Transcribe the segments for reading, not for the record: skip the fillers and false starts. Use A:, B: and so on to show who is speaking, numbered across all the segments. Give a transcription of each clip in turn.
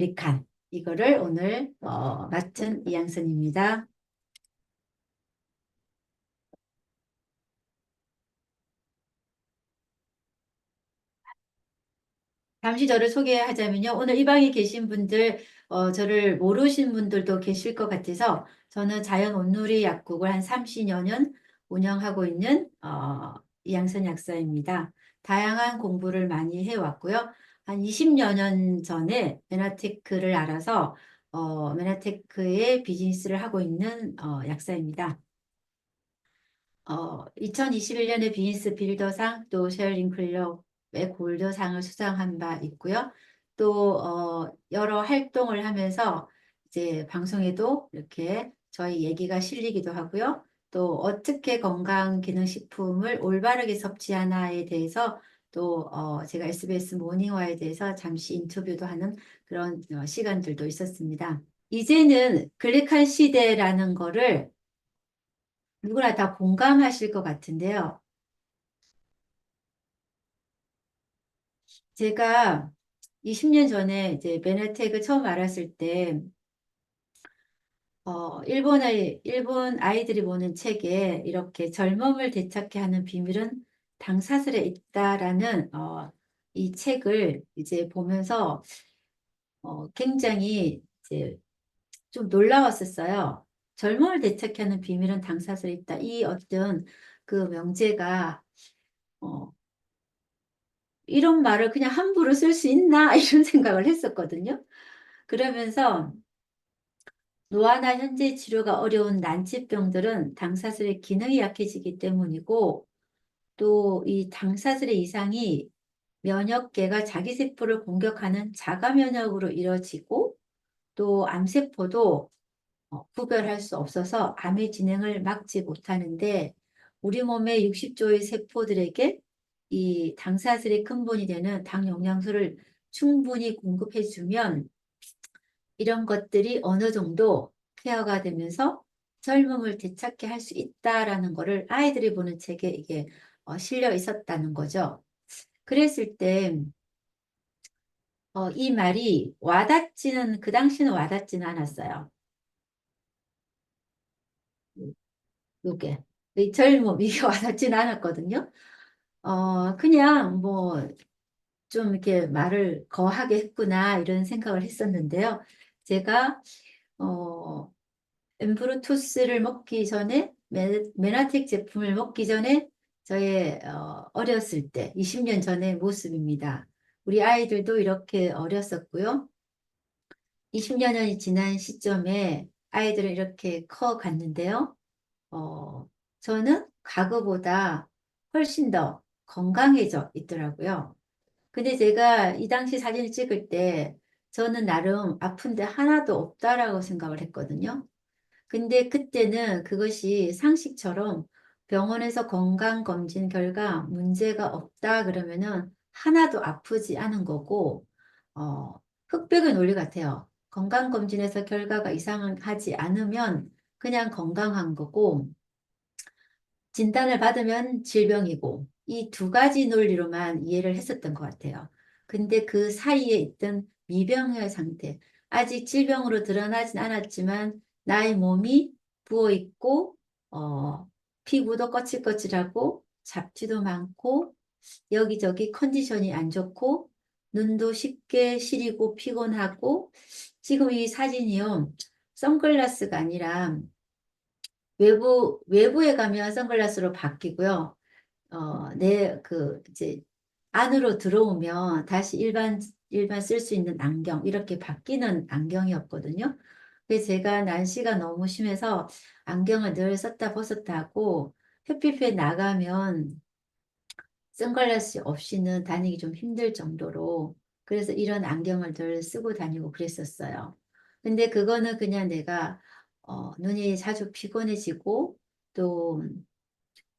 A: 리칸 이거를 오늘 맡은 이양선입니다. 잠시 저를 소개하자면요. 오늘 이 방에 계신 분들 저를 모르신 분들도 계실 것 같아서 저는 자연 온누리 약국을 한 30여 년 운영하고 있는 이양선 약사입니다. 다양한 공부를 많이 해왔고요. 한 20여 년 전에 메나테크를 알아서 메나테크의 비즈니스를 하고 있는 약사입니다. 2021년에 비즈니스 빌더상 또 셰어링 클럽의 골드상을 수상한 바 있고요. 또 여러 활동을 하면서 이제 방송에도 이렇게 저희 얘기가 실리기도 하고요. 또 어떻게 건강기능식품을 올바르게 섭취하나에 대해서 또 제가 SBS 모닝와에 대해서 잠시 인터뷰도 하는 그런 시간들도 있었습니다. 이제는 글리칸 시대라는 거를 누구나 다 공감하실 것 같은데요. 제가 20년 전에 이제 베네텍을 처음 알았을 때, 일본 아이들이 보는 책에 이렇게 젊음을 되찾게 하는 비밀은 당사슬에 있다라는, 이 책을 이제 보면서, 굉장히 이제 좀 놀라웠었어요. 젊음을 되찾게 하는 비밀은 당사슬에 있다. 이 어떤 그 명제가, 어, 이런 말을 그냥 함부로 쓸 수 있나? 이런 생각을 했었거든요. 그러면서 노화나 현재 치료가 어려운 난치병들은 당사슬의 기능이 약해지기 때문이고 또 이 당사슬의 이상이 면역계가 자기 세포를 공격하는 자가 면역으로 이뤄지고 또 암세포도 구별할 수 없어서 암의 진행을 막지 못하는데 우리 몸의 60조의 세포들에게 이 당사슬의 근본이 되는 당 영양소를 충분히 공급해주면 이런 것들이 어느 정도 케어가 되면서 젊음을 되찾게 할 수 있다라는 거를 아이들이 보는 책에 이게 실려 있었다는 거죠. 그랬을 때, 이 말이 와닿지는, 그 당시는 와닿지는 않았어요. 요게. 이 젊음, 이게 와닿지는 않았거든요. 그냥 뭐, 좀 이렇게 말을 거하게 했구나, 이런 생각을 했었는데요. 제가, 어, 엠브로투스를 먹기 전에 메나텍 제품을 먹기 전에 저의 어렸을 때 20년 전의 모습입니다. 우리 아이들도 이렇게 어렸었고요. 20여 년이 지난 시점에 아이들은 이렇게 커 갔는데요. 어, 저는 과거보다 훨씬 더 건강해져 있더라고요. 근데 제가 이 당시 사진을 찍을 때 저는 나름 아픈데 하나도 없다라고 생각을 했거든요. 근데 그때는 그것이 상식처럼 병원에서 건강검진 결과 문제가 없다 그러면은 하나도 아프지 않은 거고, 어, 흑백의 논리 같아요. 건강검진에서 결과가 이상하지 않으면 그냥 건강한 거고, 진단을 받으면 질병이고, 이 두 가지 논리로만 이해를 했었던 것 같아요. 근데 그 사이에 있던 미병의 상태, 아직 질병으로 드러나진 않았지만, 나의 몸이 부어 있고, 어, 피부도 거칠거칠하고, 잡티도 많고, 여기저기 컨디션이 안 좋고, 눈도 쉽게 시리고 피곤하고, 지금 이 사진이요, 선글라스가 아니라 외부에 가면 선글라스로 바뀌고요. 이제, 안으로 들어오면 다시 일반 쓸 수 있는 안경, 이렇게 바뀌는 안경이었거든요. 근데 제가 난시가 너무 심해서 안경을 늘 썼다 벗었다 하고 햇빛에 나가면 선글라스 없이는 다니기 좀 힘들 정도로 그래서 이런 안경을 늘 쓰고 다니고 그랬었어요. 근데 그거는 그냥 내가 눈이 자주 피곤해지고 또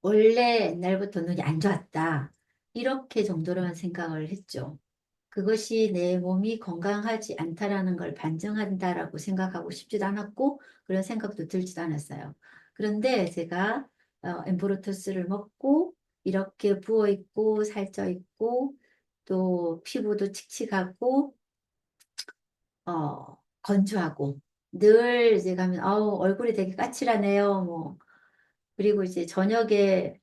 A: 원래 옛날부터 눈이 안 좋았다. 이렇게 정도로만 생각을 했죠. 그것이 내 몸이 건강하지 않다라는 걸 반증한다라고 생각하고 싶지도 않았고 그런 생각도 들지도 않았어요. 그런데 제가 엠브로토스를 먹고 이렇게 부어 있고 살쪄 있고 또 피부도 칙칙하고 건조하고 늘 이제 가면 얼굴이 되게 까칠하네요. 뭐 그리고 이제 저녁에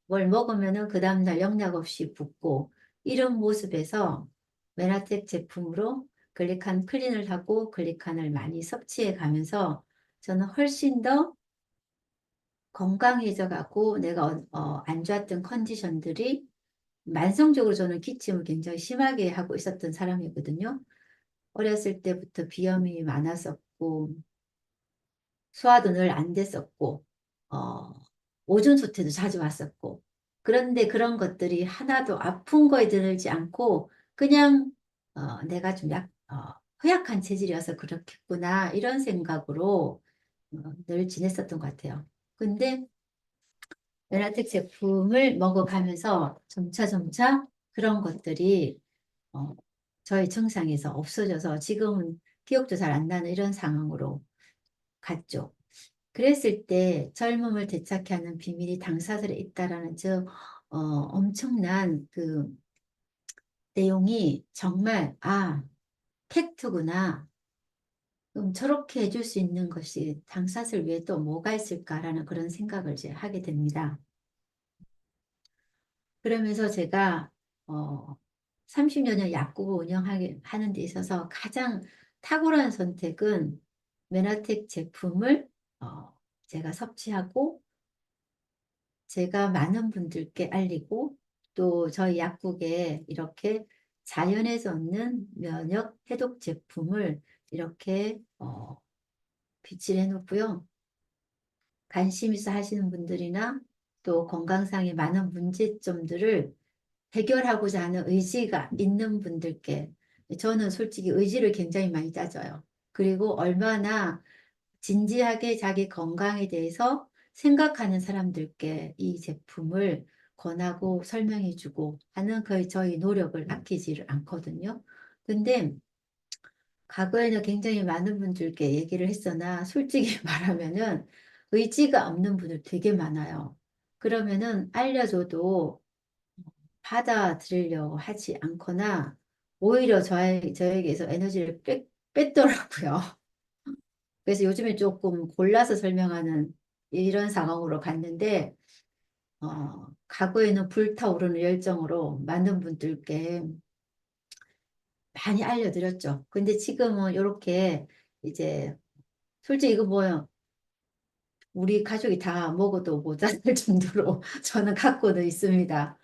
A: 뭘 먹으면은 그 다음날 영락 없이 붓고 이런 모습에서 메나텍 제품으로 글리칸 클린을 하고 글리칸을 많이 섭취해 가면서 저는 훨씬 더 건강해져 가고 내가 안 좋았던 컨디션들이 만성적으로 저는 기침을 굉장히 심하게 하고 있었던 사람이거든요. 어렸을 때부터 비염이 많았었고 소화도 늘 안 됐었고, 어, 오존 소태도 자주 왔었고, 그런데 그런 것들이 하나도 아픈 거에 들지 않고, 그냥, 내가 좀 허약한 체질이어서 그렇겠구나, 이런 생각으로 늘 지냈었던 것 같아요. 근데 메나텍 제품을 먹어가면서 점차 그런 것들이, 어, 저희 증상에서 없어져서 지금은 기억도 잘 안 나는 이런 상황으로 갔죠. 그랬을 때 젊음을 되찾게 하는 비밀이 당사들에 있다라는 엄청난 그 내용이 정말 팩트구나. 그럼 저렇게 해줄 수 있는 것이 당사들 외에 또 뭐가 있을까라는 그런 생각을 이제 하게 됩니다. 그러면서 제가 어, 30여 년 약국을 운영하는 데 있어서 가장 탁월한 선택은 메나텍 제품을 제가 섭취하고 제가 많은 분들께 알리고 또 저희 약국에 이렇게 자연에서 얻는 면역 해독 제품을 이렇게 비치를 해놓고요. 관심 있어 하시는 분들이나 또 건강상의 많은 문제점들을 해결하고자 하는 의지가 있는 분들께 저는 솔직히 의지를 굉장히 많이 따져요. 그리고 얼마나 진지하게 자기 건강에 대해서 생각하는 사람들께 이 제품을 권하고 설명해주고 하는 그 저희 노력을 아끼지를 않거든요. 근데 과거에는 굉장히 많은 분들께 얘기를 했으나 솔직히 말하면은 의지가 없는 분들 되게 많아요. 그러면은 알려줘도 받아들이려고 하지 않거나 오히려 저에게서 에너지를 뺐더라고요. 그래서 요즘에 조금 골라서 설명하는 이런 상황으로 갔는데, 과거에는 불타오르는 열정으로 많은 분들께 많이 알려드렸죠. 근데 지금은 이렇게 이제, 솔직히 이거 뭐요? 우리 가족이 다 먹어도 모자랄 정도로 저는 갖고는 있습니다.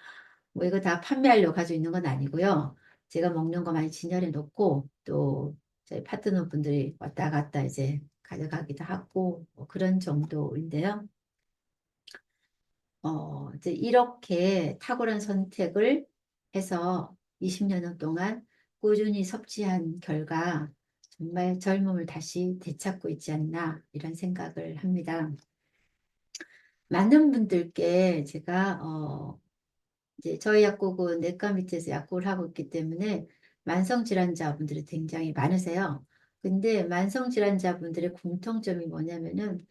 A: 뭐 이거 다 판매하려고 가지고 있는 건 아니고요. 제가 먹는 거 많이 진열해 놓고 또 저희 파트너 분들이 왔다 갔다 이제 가져가기도 하고 뭐 그런 정도인데요. 이제 이렇게 탁월한 선택을 해서 20년 동안 꾸준히 섭취한 결과 정말 젊음을 다시 되찾고 있지 않나 이런 생각을 합니다. 많은 분들께 제가 이제 저희 약국은 내과 밑에서 약국을 하고 있기 때문에 만성질환자분들이 굉장히 많으세요. 근데 만성질환자분들의 공통점이 뭐냐면은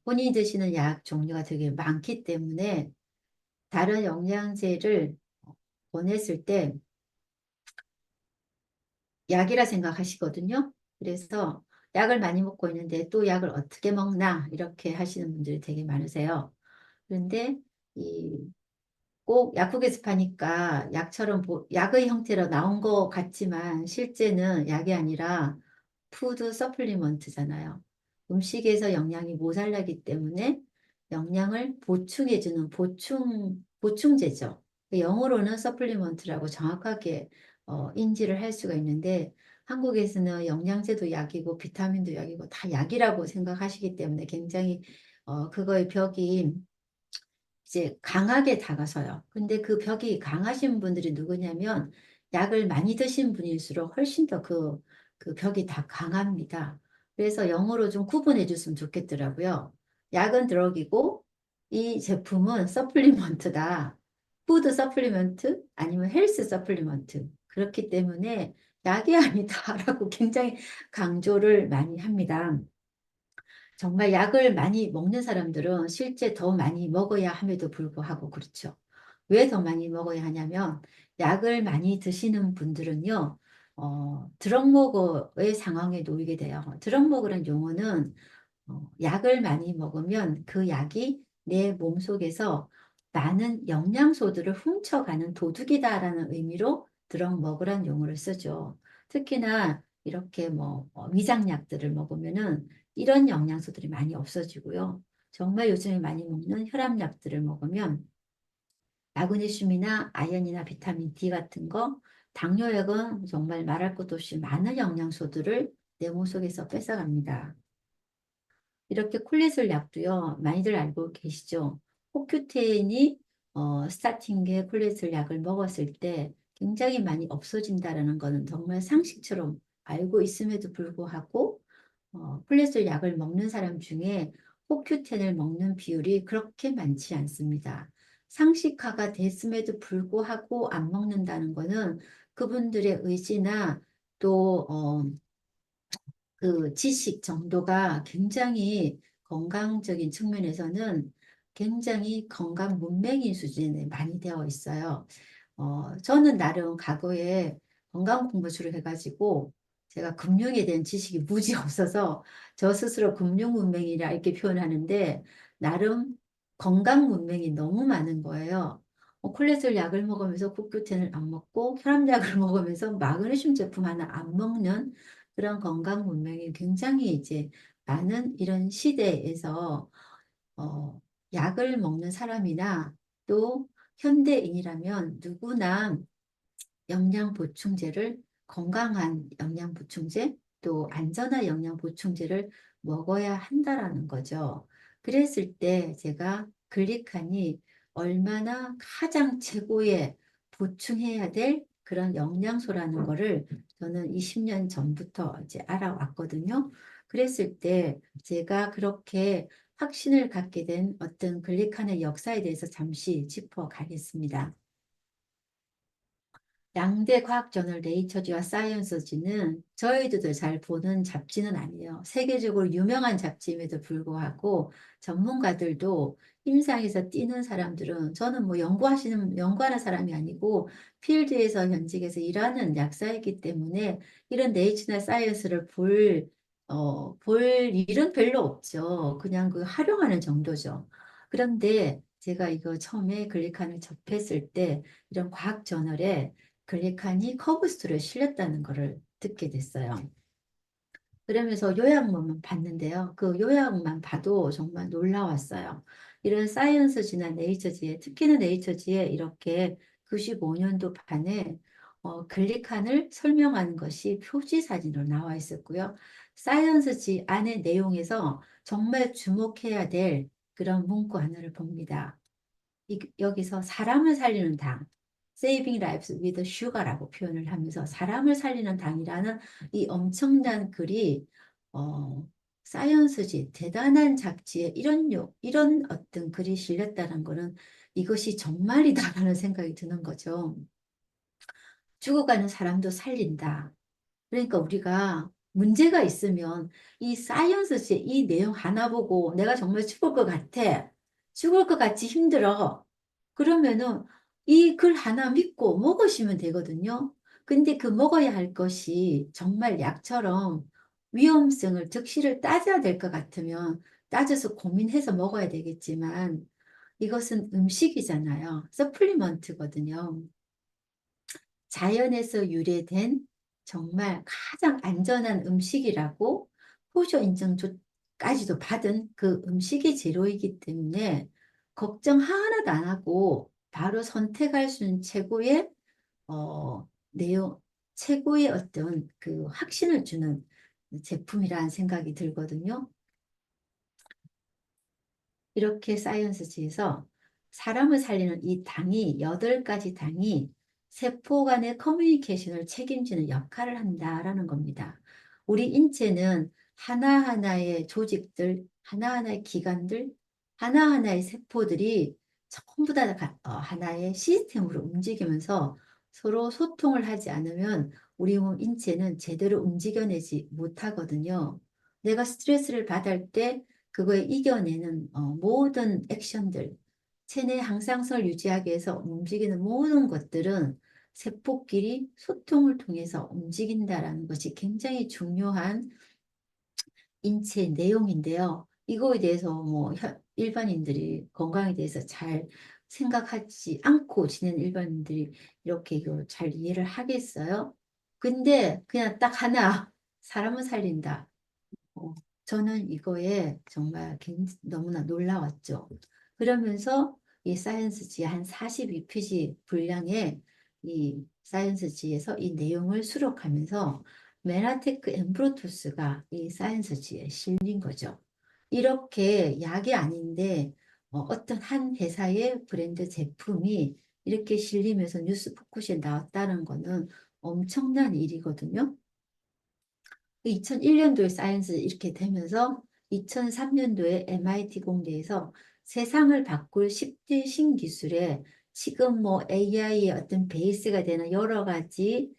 A: 본인이 드시는 약 종류가 되게 많기 때문에 다른 영양제를 보냈을 때 약이라 생각하시거든요. 그래서 약을 많이 먹고 있는데 또 약을 어떻게 먹나 이렇게 하시는 분들이 되게 많으세요. 그런데 이 꼭 약국에서 파니까 약의 형태로 나온 것 같지만 실제는 약이 아니라 푸드 서플리먼트잖아요. 음식에서 영양이 모자라기 때문에 영양을 보충해주는 보충제죠. 영어로는 서플리먼트라고 정확하게 인지를 할 수가 있는데 한국에서는 영양제도 약이고 비타민도 약이고 다 약이라고 생각하시기 때문에 굉장히 그거의 벽이 이제 강하게 다가서요. 근데 그 벽이 강하신 분들이 누구냐면 약을 많이 드신 분일수록 훨씬 더 그 벽이 다 강합니다. 그래서 영어로 좀 구분해 줬으면 좋겠더라고요. 약은 드럭이고 이 제품은 서플리먼트다. 푸드 서플리먼트 아니면 헬스 서플리먼트. 그렇기 때문에 약이 아니다라고 굉장히 강조를 많이 합니다. 정말 약을 많이 먹는 사람들은 실제 더 많이 먹어야 함에도 불구하고 그렇죠. 왜 더 많이 먹어야 하냐면 약을 많이 드시는 분들은요. 드럭머그의 상황에 놓이게 돼요. 드럭머그란 용어는 약을 많이 먹으면 그 약이 내 몸속에서 많은 영양소들을 훔쳐가는 도둑이다라는 의미로 드럭머그란 용어를 쓰죠. 특히나 이렇게 뭐 위장약들을 먹으면은 이런 영양소들이 많이 없어지고요. 정말 요즘에 많이 먹는 혈압약들을 먹으면 마그네슘이나 아연이나 비타민 D 같은 거, 당뇨약은 정말 말할 것도 없이 많은 영양소들을 내 몸속에서 뺏어갑니다. 이렇게 콜레스테롤 약도요, 많이들 알고 계시죠? 호큐테인이 스타팅의 콜레스테롤 약을 먹었을 때 굉장히 많이 없어진다는 것은 정말 상식처럼 알고 있음에도 불구하고 콜레스테롤 약을 먹는 사람 중에 호큐텐을 먹는 비율이 그렇게 많지 않습니다. 상식화가 됐음에도 불구하고 안 먹는다는 것은 그분들의 의지나 또 그 지식 정도가 굉장히 건강적인 측면에서는 굉장히 건강 문맹인 수준에 많이 되어 있어요. 저는 나름 과거에 건강 공부 주로 해가지고 제가 금융에 대한 지식이 무지 없어서 저 스스로 금융 문맹이라 이렇게 표현하는데 나름 건강 문맹이 너무 많은 거예요. 콜레스테롤 약을 먹으면서 국교텐을 안 먹고 혈압약을 먹으면서 마그네슘 제품 하나 안 먹는 그런 건강 문명이 굉장히 이제 많은 이런 시대에서 어, 약을 먹는 사람이나 또 현대인이라면 누구나 영양 보충제를 건강한 영양 보충제 또 안전한 영양 보충제를 먹어야 한다라는 거죠. 그랬을 때 제가 글리칸이 얼마나 가장 최고의 보충해야 될 그런 영양소라는 거를 저는 20년 전부터 이제 알아왔거든요. 그랬을 때 제가 그렇게 확신을 갖게 된 어떤 글리칸의 역사에 대해서 잠시 짚어가겠습니다. 양대 과학저널 네이처지와 사이언스지는 저희들도 잘 보는 잡지는 아니에요. 세계적으로 유명한 잡지임에도 불구하고 전문가들도 임상에서 뛰는 사람들은 저는 뭐 연구하는 사람이 아니고 필드에서 현직에서 일하는 약사이기 때문에 이런 네이처나 사이언스를 볼 일은 별로 없죠. 그냥 그 활용하는 정도죠. 그런데 제가 이거 처음에 글리칸을 접했을 때 이런 과학 저널에 글리칸이 커브스토리에 실렸다는 것을 듣게 됐어요. 그러면서 요약문만 봤는데요. 그 요약만 봐도 정말 놀라웠어요. 이런 사이언스지나 네이처지에, 특히나 네이처지에 이렇게 95년도 판에 글리칸을 설명하는 것이 표지 사진으로 나와 있었고요. 사이언스지 안의 내용에서 정말 주목해야 될 그런 문구 하나를 봅니다. 여기서 사람을 살리는 당, Saving Lives with Sugar라고 표현을 하면서 사람을 살리는 당이라는 이 엄청난 글이 사이언스지 대단한 잡지에 이런 어떤 글이 실렸다는 것은 이것이 정말이다라는 생각이 드는 거죠. 죽어가는 사람도 살린다. 그러니까 우리가 문제가 있으면 이 사이언스지 이 내용 하나 보고 내가 정말 죽을 것 같아. 죽을 것 같이 힘들어. 그러면은 이 글 하나 믿고 먹으시면 되거든요. 근데 그 먹어야 할 것이 정말 약처럼 위험성을, 득실을 따져야 될 것 같으면 따져서 고민해서 먹어야 되겠지만 이것은 음식이잖아요. 서플리먼트거든요. 자연에서 유래된 정말 가장 안전한 음식이라고 포쇼 인증까지도 받은 그 음식이 재료이기 때문에 걱정 하나도 안 하고 바로 선택할 수 있는 최고의 내용, 최고의 어떤 그 확신을 주는 제품이라는 생각이 들거든요. 이렇게 사이언스지에서 사람을 살리는 이 당이 8가지 당이 세포 간의 커뮤니케이션을 책임지는 역할을 한다라는 겁니다. 우리 인체는 하나하나의 조직들, 하나하나의 기관들, 하나하나의 세포들이 전부 다 하나의 시스템으로 움직이면서 서로 소통을 하지 않으면 우리 몸 인체는 제대로 움직여내지 못하거든요. 내가 스트레스를 받을 때 그거에 이겨내는 모든 액션들, 체내 항상성을 유지하기 위해서 움직이는 모든 것들은 세포끼리 소통을 통해서 움직인다라는 것이 굉장히 중요한 인체 내용인데요. 이거에 대해서 뭐 일반인들이 건강에 대해서 잘 생각하지 않고 지내는 일반인들이 이렇게 이거 잘 이해를 하겠어요? 근데 그냥 딱 하나, 사람을 살린다. 어, 저는 이거에 정말 너무나 놀라웠죠. 그러면서 이 사이언스지 한 42페이지 분량의 이 사이언스지에서 이 내용을 수록하면서 메나테크 엠브로토스가 이 사이언스지에 실린 거죠. 이렇게 약이 아닌데 어떤 한 회사의 브랜드 제품이 이렇게 실리면서 뉴스 포커스에 나왔다는 거는 엄청난 일이거든요. 2001년도에 사이언스 이렇게 되면서 2003년도에 MIT 공대에서 세상을 바꿀 10대 신기술에 지금 뭐 AI의 어떤 베이스가 되는 여러 가지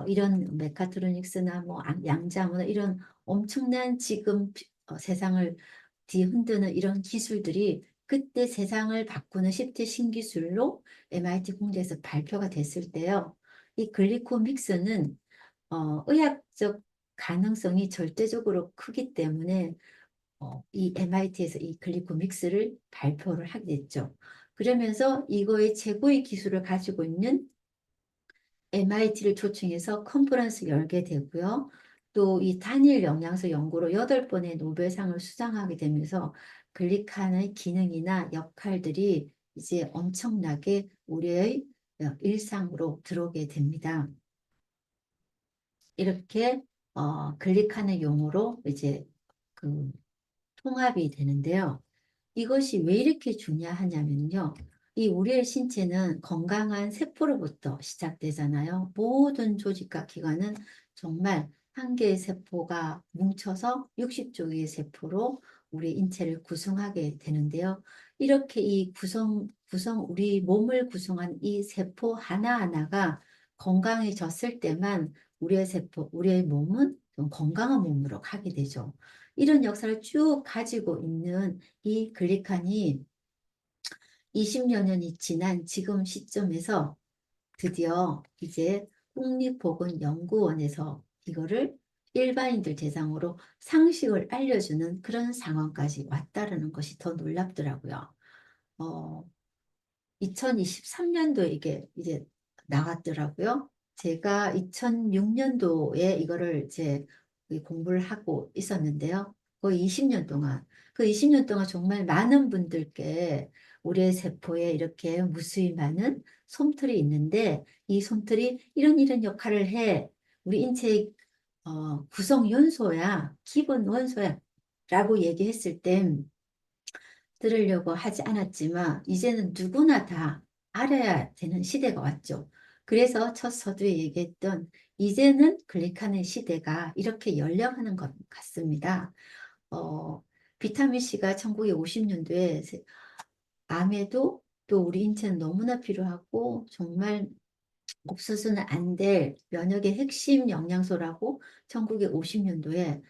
A: 이런 메카트로닉스나 뭐 양자모나 이런 엄청난 지금 세상을 뒤흔드는 이런 기술들이 그때 세상을 바꾸는 10대 신기술로 MIT 공대에서 발표가 됐을 때요. 이 글리코믹스는 의학적 가능성이 절대적으로 크기 때문에 이 MIT에서 이 글리코믹스를 발표를 하게 됐죠. 그러면서 이거의 최고의 기술을 가지고 있는 MIT를 초청해서 컨퍼런스 열게 되고요. 또 이 단일 영양소 연구로 8번의 노벨상을 수상하게 되면서 글리칸의 기능이나 역할들이 이제 엄청나게 우리의 일상으로 들어오게 됩니다. 이렇게 글리칸의 용어로 이제 그 통합이 되는데요. 이것이 왜 이렇게 중요하냐면요. 이 우리의 신체는 건강한 세포로부터 시작되잖아요. 모든 조직과 기관은 정말 한 개의 세포가 뭉쳐서 60조의 세포로 우리 인체를 구성하게 되는데요. 이렇게 이 우리 몸을 구성한 이 세포 하나하나가 건강해졌을 때만 우리의 몸은 좀 건강한 몸으로 가게 되죠. 이런 역사를 쭉 가지고 있는 이 글리칸이 20여 년이 지난 지금 시점에서 드디어 이제 국립보건연구원에서 이거를 일반인들 대상으로 상식을 알려주는 그런 상황까지 왔다는 것이 더 놀랍더라고요. 어, 2023년도에 이게 이제 나왔더라고요. 제가 2006년도에 이거를 이제 공부를 하고 있었는데요. 거의 20년 동안. 그 20년 동안 정말 많은 분들께 우리의 세포에 이렇게 무수히 많은 솜털이 있는데 이 솜털이 이런 역할을 해. 우리 인체의 구성 요소야, 기본 원소야 라고 얘기했을 땐 들으려고 하지 않았지만 이제는 누구나 다 알아야 되는 시대가 왔죠. 그래서 첫 서두에 얘기했던 이제는 클릭하는 시대가 이렇게 열려가는 것 같습니다. 어, 비타민 C가 1950년도에 암에도 또 우리 인체는 너무나 필요하고 정말 없어서는 안 될 면역의 핵심 영양소라고 1950년도에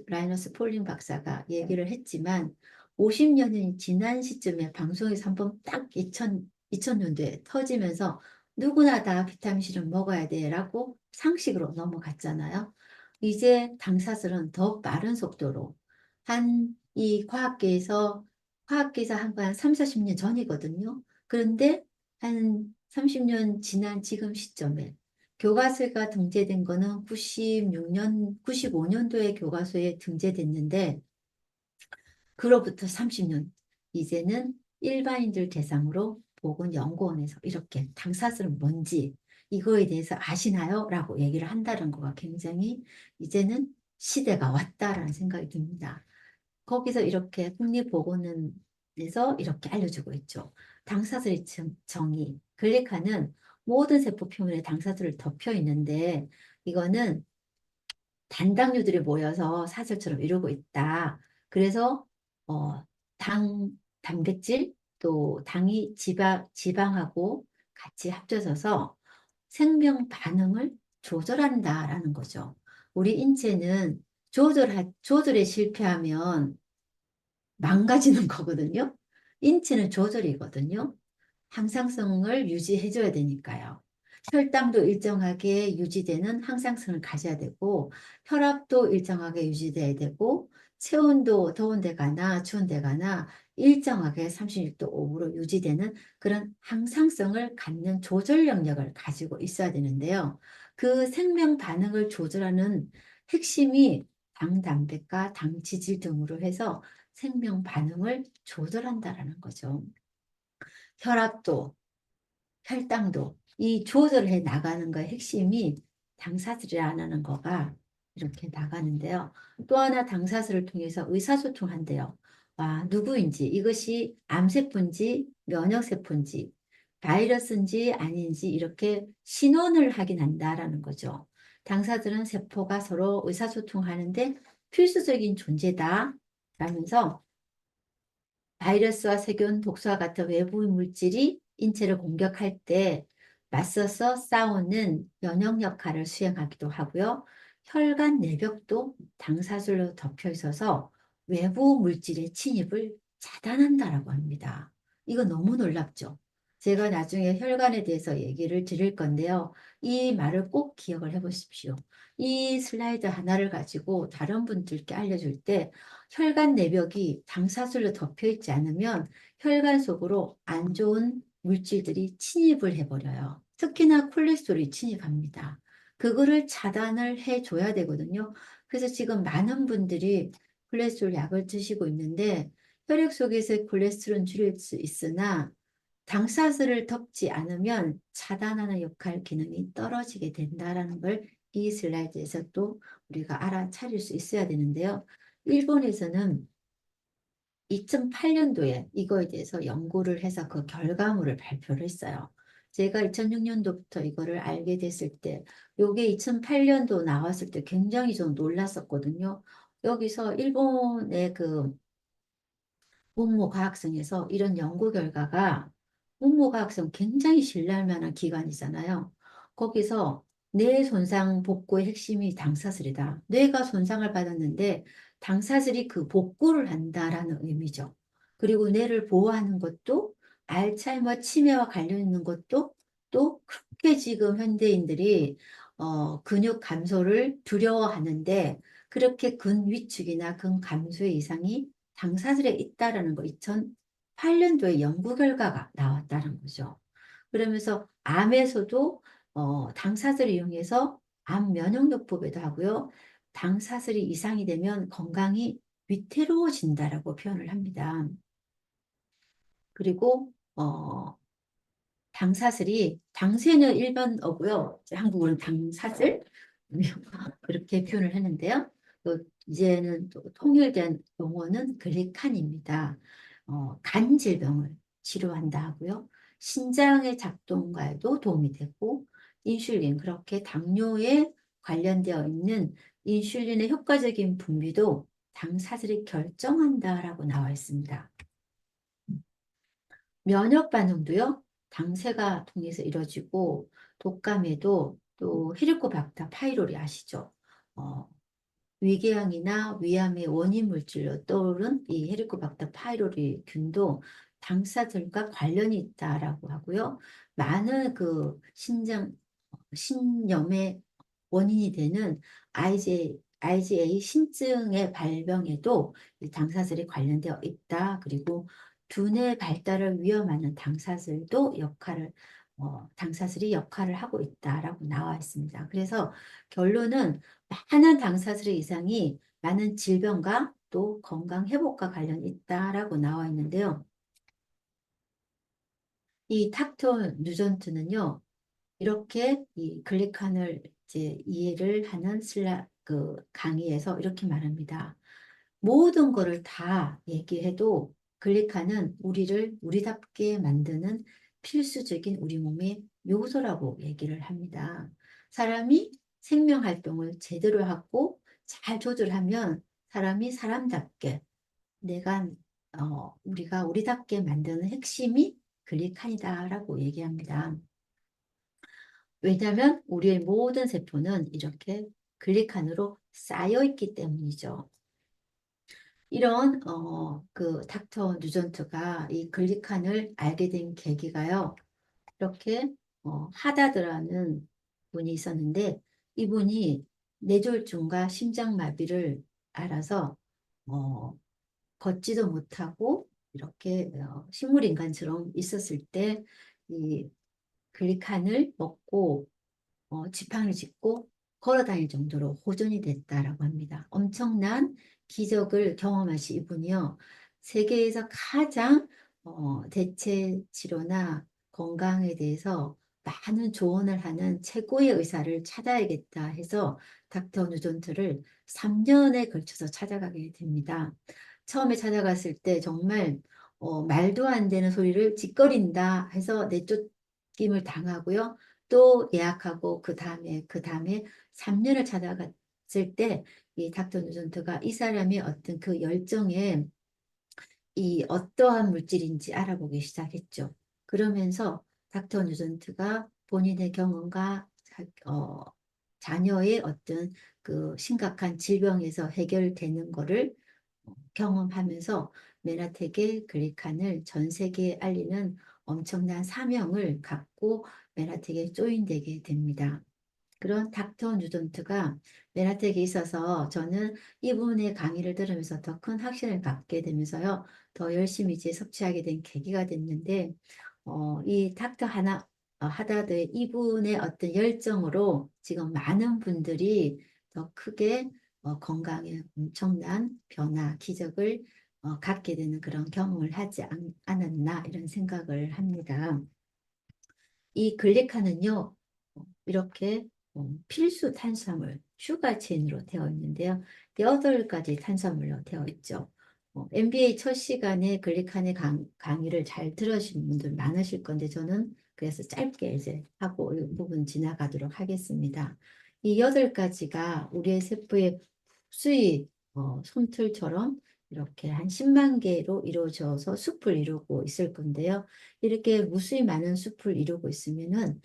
A: 라이너스 폴링 박사가 얘기를 했지만 50년이 지난 시점에 방송에서 한번 딱 2000년도에 터지면서 누구나 다 비타민C를 먹어야 돼라고 상식으로 넘어갔잖아요. 이제 당사들은 더 빠른 속도로 이 과학계에서 한 건 3, 40년 전이거든요. 그런데 한 30년 지난 지금 시점에 교과서가 등재된 거는 96년, 95년도에 교과서에 등재됐는데 그로부터 30년 이제는 일반인들 대상으로 보건연구원에서 이렇게 당사자는 뭔지 이거에 대해서 아시나요? 라고 얘기를 한다는 거가 굉장히 이제는 시대가 왔다라는 생각이 듭니다. 거기서 이렇게 국립보건원에서 이렇게 알려주고 있죠. 당사자의 정의, 글리카는 모든 세포 표면에 당사자를 덮여 있는데 이거는 단당류들이 모여서 사슬처럼 이루고 있다. 그래서 어, 단백질 또 당이 지방하고 같이 합쳐져서 생명 반응을 조절한다라는 거죠. 우리 인체는 조절에 실패하면 망가지는 거거든요. 인체는 조절이거든요. 항상성을 유지해줘야 되니까요. 혈당도 일정하게 유지되는 항상성을 가져야 되고, 혈압도 일정하게 유지돼야 되고, 체온도 더운 데 가나 추운 데 가나 일정하게 36도 5분으로 유지되는 그런 항상성을 갖는 조절 영역을 가지고 있어야 되는데요. 그 생명 반응을 조절하는 핵심이 당 단백과 당 지질 등으로 해서 생명 반응을 조절한다라는 거죠. 혈압도 혈당도 이 조절을 해 나가는 거의 핵심이 당사슬이라는 거가 이렇게 나가는데요. 또 하나 당사슬을 통해서 의사소통한대요. 와, 누구인지, 이것이 암세포인지 면역세포인지 바이러스인지 아닌지 이렇게 신원을 확인한다라는 거죠. 당사들은 세포가 서로 의사소통하는데 필수적인 존재다 라면서 바이러스와 세균, 독소와 같은 외부 물질이 인체를 공격할 때 맞서서 싸우는 면역 역할을 수행하기도 하고요. 혈관 내벽도 당사슬로 덮여 있어서 외부 물질의 침입을 차단한다라고 합니다. 이거 너무 놀랍죠? 제가 나중에 혈관에 대해서 얘기를 드릴 건데요. 이 말을 꼭 기억을 해 보십시오. 이 슬라이드 하나를 가지고 다른 분들께 알려줄 때 혈관 내벽이 당사슬로 덮여 있지 않으면 혈관 속으로 안 좋은 물질들이 침입을 해버려요. 특히나 콜레스테롤이 침입합니다. 그거를 차단을 해줘야 되거든요. 그래서 지금 많은 분들이 콜레스테롤 약을 드시고 있는데 혈액 속에서 콜레스테롤은 줄일 수 있으나 당사슬을 덮지 않으면 차단하는 역할 기능이 떨어지게 된다는 걸 이 슬라이드에서 또 우리가 알아차릴 수 있어야 되는데요. 일본에서는 2008년도에 이거에 대해서 연구를 해서 그 결과물을 발표를 했어요. 제가 2006년도부터 이거를 알게 됐을 때, 요게 2008년도 나왔을 때 굉장히 좀 놀랐었거든요. 여기서 일본의 그 문무과학성에서 이런 연구 결과가 문무과학성 굉장히 신뢰할 만한 기관이잖아요. 거기서 뇌 손상 복구의 핵심이 당사슬이다. 뇌가 손상을 받았는데 당사슬이 그 복구를 한다라는 의미죠. 그리고 뇌를 보호하는 것도 알츠하이머 치매와 관련 있는 것도 또 그렇게 지금 현대인들이 근육 감소를 두려워하는데 그렇게 근위축이나 근감소의 이상이 당사슬에 있다라는 거 2008년도에 연구 결과가 나왔다는 거죠. 그러면서 암에서도 당사슬을 이용해서 암 면역요법에도 하고요. 당사슬이 이상이 되면 건강이 위태로워진다라고 표현을 합니다. 그리고 당사슬이 당세는 일반어고요. 한국어는 당사슬 그렇게 표현을 했는데요. 또 이제는 또 통일된 용어는 글리칸입니다. 간 질병을 치료한다 하고요. 신장의 작동과에도 도움이 되고 인슐린 그렇게 당뇨에 관련되어 있는 인슐린의 효과적인 분비도 당사슬이 결정한다라고 나와 있습니다. 면역 반응도요, 당세가 통해서 이루어지고, 독감에도 또 헬리코박터 파이로리 아시죠? 어, 위궤양이나 위암의 원인 물질로 떠오른 이 헬리코박터 파이로리 균도 당사들과 관련이 있다라고 하고요. 많은 그 신염의 원인이 되는 IgA 신증의 발병에도 이 당사슬이 관련되어 있다. 그리고 두뇌 발달을 위험하는 당사슬이 역할을 하고 있다라고 나와 있습니다. 그래서 결론은 많은 당사슬의 이상이 많은 질병과 또 건강 회복과 관련이 있다라고 나와 있는데요. 이 닥터 뉴전트는요, 이렇게 이 글리칸을 이제 이해를 하는 그 강의에서 이렇게 말합니다. 모든 거를 다 얘기해도 글리칸은 우리를 우리답게 만드는 필수적인 우리 몸의 요소라고 얘기를 합니다. 사람이 생명 활동을 제대로 하고 잘 조절하면 사람이 사람답게 내가 우리가 우리답게 만드는 핵심이 글리칸이다라고 얘기합니다. 왜냐하면 우리의 모든 세포는 이렇게 글리칸으로 쌓여 있기 때문이죠. 이런 그 닥터 뉴전트가 이 글리칸을 알게 된 계기가요. 이렇게 하다드라는 분이 있었는데 이분이 뇌졸중과 심장마비를 알아서 어, 걷지도 못하고 이렇게 식물인간처럼 있었을 때 이 글리칸을 먹고 지팡이를 짚고 걸어 다닐 정도로 호전이 됐다라고 합니다. 엄청난 기적을 경험하신 이분이요. 세계에서 가장 대체 치료나 건강에 대해서 많은 조언을 하는 최고의 의사를 찾아야겠다 해서 닥터 누존트를 3년에 걸쳐서 찾아가게 됩니다. 처음에 찾아갔을 때 정말 말도 안 되는 소리를 짓거린다 해서 내쫓김을 당하고요. 또 예약하고 그 다음에 3년을 찾아갔을 때 이 닥터 누전트가 이 사람의 어떤 그 열정에 이 어떠한 물질인지 알아보기 시작했죠. 그러면서 닥터 누전트가 본인의 경험과 자녀의 어떤 그 심각한 질병에서 해결되는 거를 경험하면서 메나텍의 글리칸을 전 세계에 알리는 엄청난 사명을 갖고 메나텍에 조인되게 됩니다. 그런 닥터 뉴던트가 메나텍에 있어서 저는 이분의 강의를 들으면서 더 큰 확신을 갖게 되면서요. 더 열심히 이제 섭취하게 된 계기가 됐는데 이 닥터 하다드의 이분의 어떤 열정으로 지금 많은 분들이 더 크게 건강에 엄청난 변화, 기적을 갖게 되는 그런 경험을 하지 않았나 이런 생각을 합니다. 이 글리카는요, 이렇게 필수 탄수화물, 슈가 체인으로 되어 있는데요. 8가지 탄수화물로 되어 있죠. MBA 첫 시간에 글리칸의 강의를 잘 들으신 분들 많으실 건데 저는 그래서 짧게 이제 하고 이 부분 지나가도록 하겠습니다. 이 8가지가 우리의 세포의 수의 솜틀처럼 이렇게 한 10만 개로 이루어져서 숲을 이루고 있을 건데요. 이렇게 무수히 많은 숲을 이루고 있으면은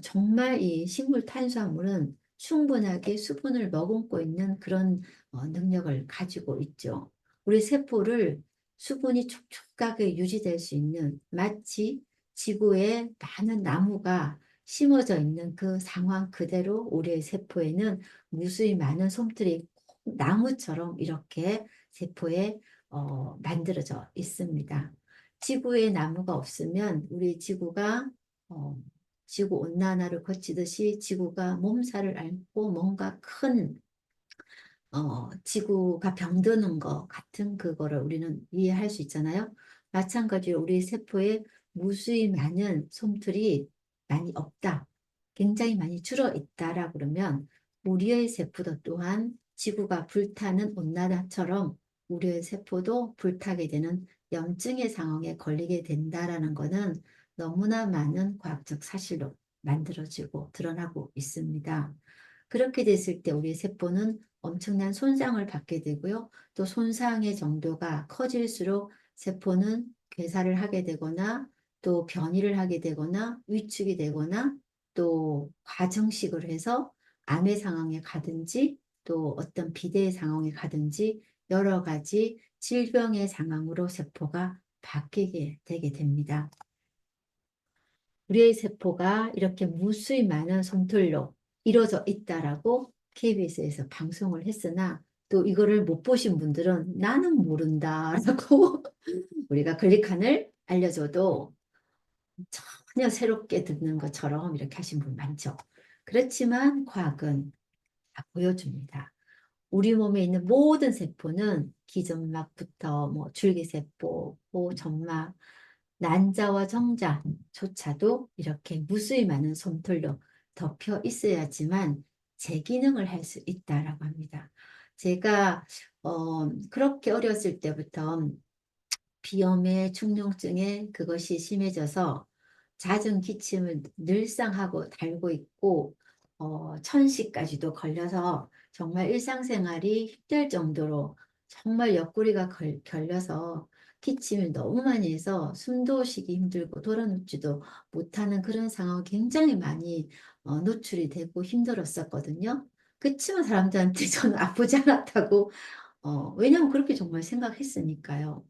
A: 정말 이 식물 탄수화물은 충분하게 수분을 머금고 있는 그런 능력을 가지고 있죠. 우리 세포를 수분이 촉촉하게 유지될 수 있는 마치 지구에 많은 나무가 심어져 있는 그 상황 그대로 우리의 세포에는 무수히 많은 솜들이 나무처럼 이렇게 세포에 만들어져 있습니다. 지구에 나무가 없으면 우리 지구가 어, 지구 온난화를 거치듯이 지구가 몸살을 앓고 뭔가 큰 지구가 병드는 것 같은 그거를 우리는 이해할 수 있잖아요. 마찬가지로 우리 세포에 무수히 많은 솜털이 많이 없다. 굉장히 많이 줄어 있다라 그러면 우리의 세포도 또한 지구가 불타는 온난화처럼 우리의 세포도 불타게 되는 염증의 상황에 걸리게 된다라는 것은 너무나 많은 과학적 사실로 만들어지고 드러나고 있습니다. 그렇게 됐을 때 우리 세포는 엄청난 손상을 받게 되고요. 또 손상의 정도가 커질수록 세포는 괴사를 하게 되거나 또 변이를 하게 되거나 위축이 되거나 또 과정식을 해서 암의 상황에 가든지 또 어떤 비대의 상황에 가든지 여러 가지 질병의 상황으로 세포가 바뀌게 되게 됩니다. 우리의 세포가 이렇게 무수히 많은 솜털로 이루어져 있다라고 KBS에서 방송을 했으나 또 이거를 못 보신 분들은 나는 모른다라고 우리가 글리칸을 알려줘도 전혀 새롭게 듣는 것처럼 이렇게 하신 분 많죠. 그렇지만 과학은 다 보여줍니다. 우리 몸에 있는 모든 세포는 기점막부터 뭐 줄기세포, 점막, 난자와 정자조차도 이렇게 무수히 많은 솜털로 덮여 있어야지만 제 기능을 할 수 있다라고 합니다. 제가 그렇게 어렸을 때부터 비염에 축농증에 그것이 심해져서 잦은 기침을 늘상 하고 달고 있고 천시까지도 걸려서 정말 일상생활이 힘들 정도로 정말 옆구리가 결려서 기침을 너무 많이 해서 숨도 쉬기 힘들고 돌아눕지도 못하는 그런 상황 굉장히 많이 노출이 되고 힘들었었거든요. 그치만 사람들한테 저는 아프지 않았다고 왜냐면 그렇게 정말 생각했으니까요.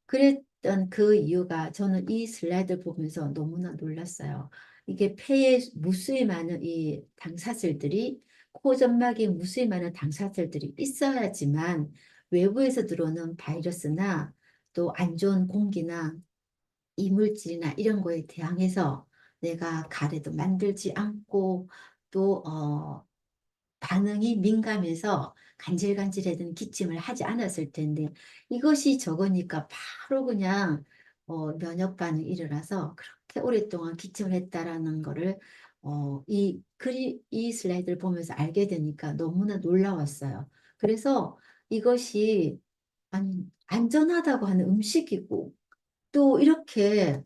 A: 그랬던 그 이유가 저는 이 슬라이드를 보면서 너무나 놀랐어요. 이게 폐에 무수히 많은 이 당사슬들이 코 점막에 무수히 많은 당사슬들이 있어야지만 외부에서 들어오는 바이러스나 또 안 좋은 공기나 이물질이나 이런 거에 대항해서 내가 가래도 만들지 않고 또 반응이 민감해서 간질간질해는 기침을 하지 않았을 텐데 이것이 적으니까 바로 그냥 면역 반응이 일어나서 그렇게 오랫동안 기침을 했다라는 거를 이 슬라이드를 보면서 알게 되니까 너무나 놀라웠어요. 그래서 이것이 아니, 안전하다고 하는 음식이고 또 이렇게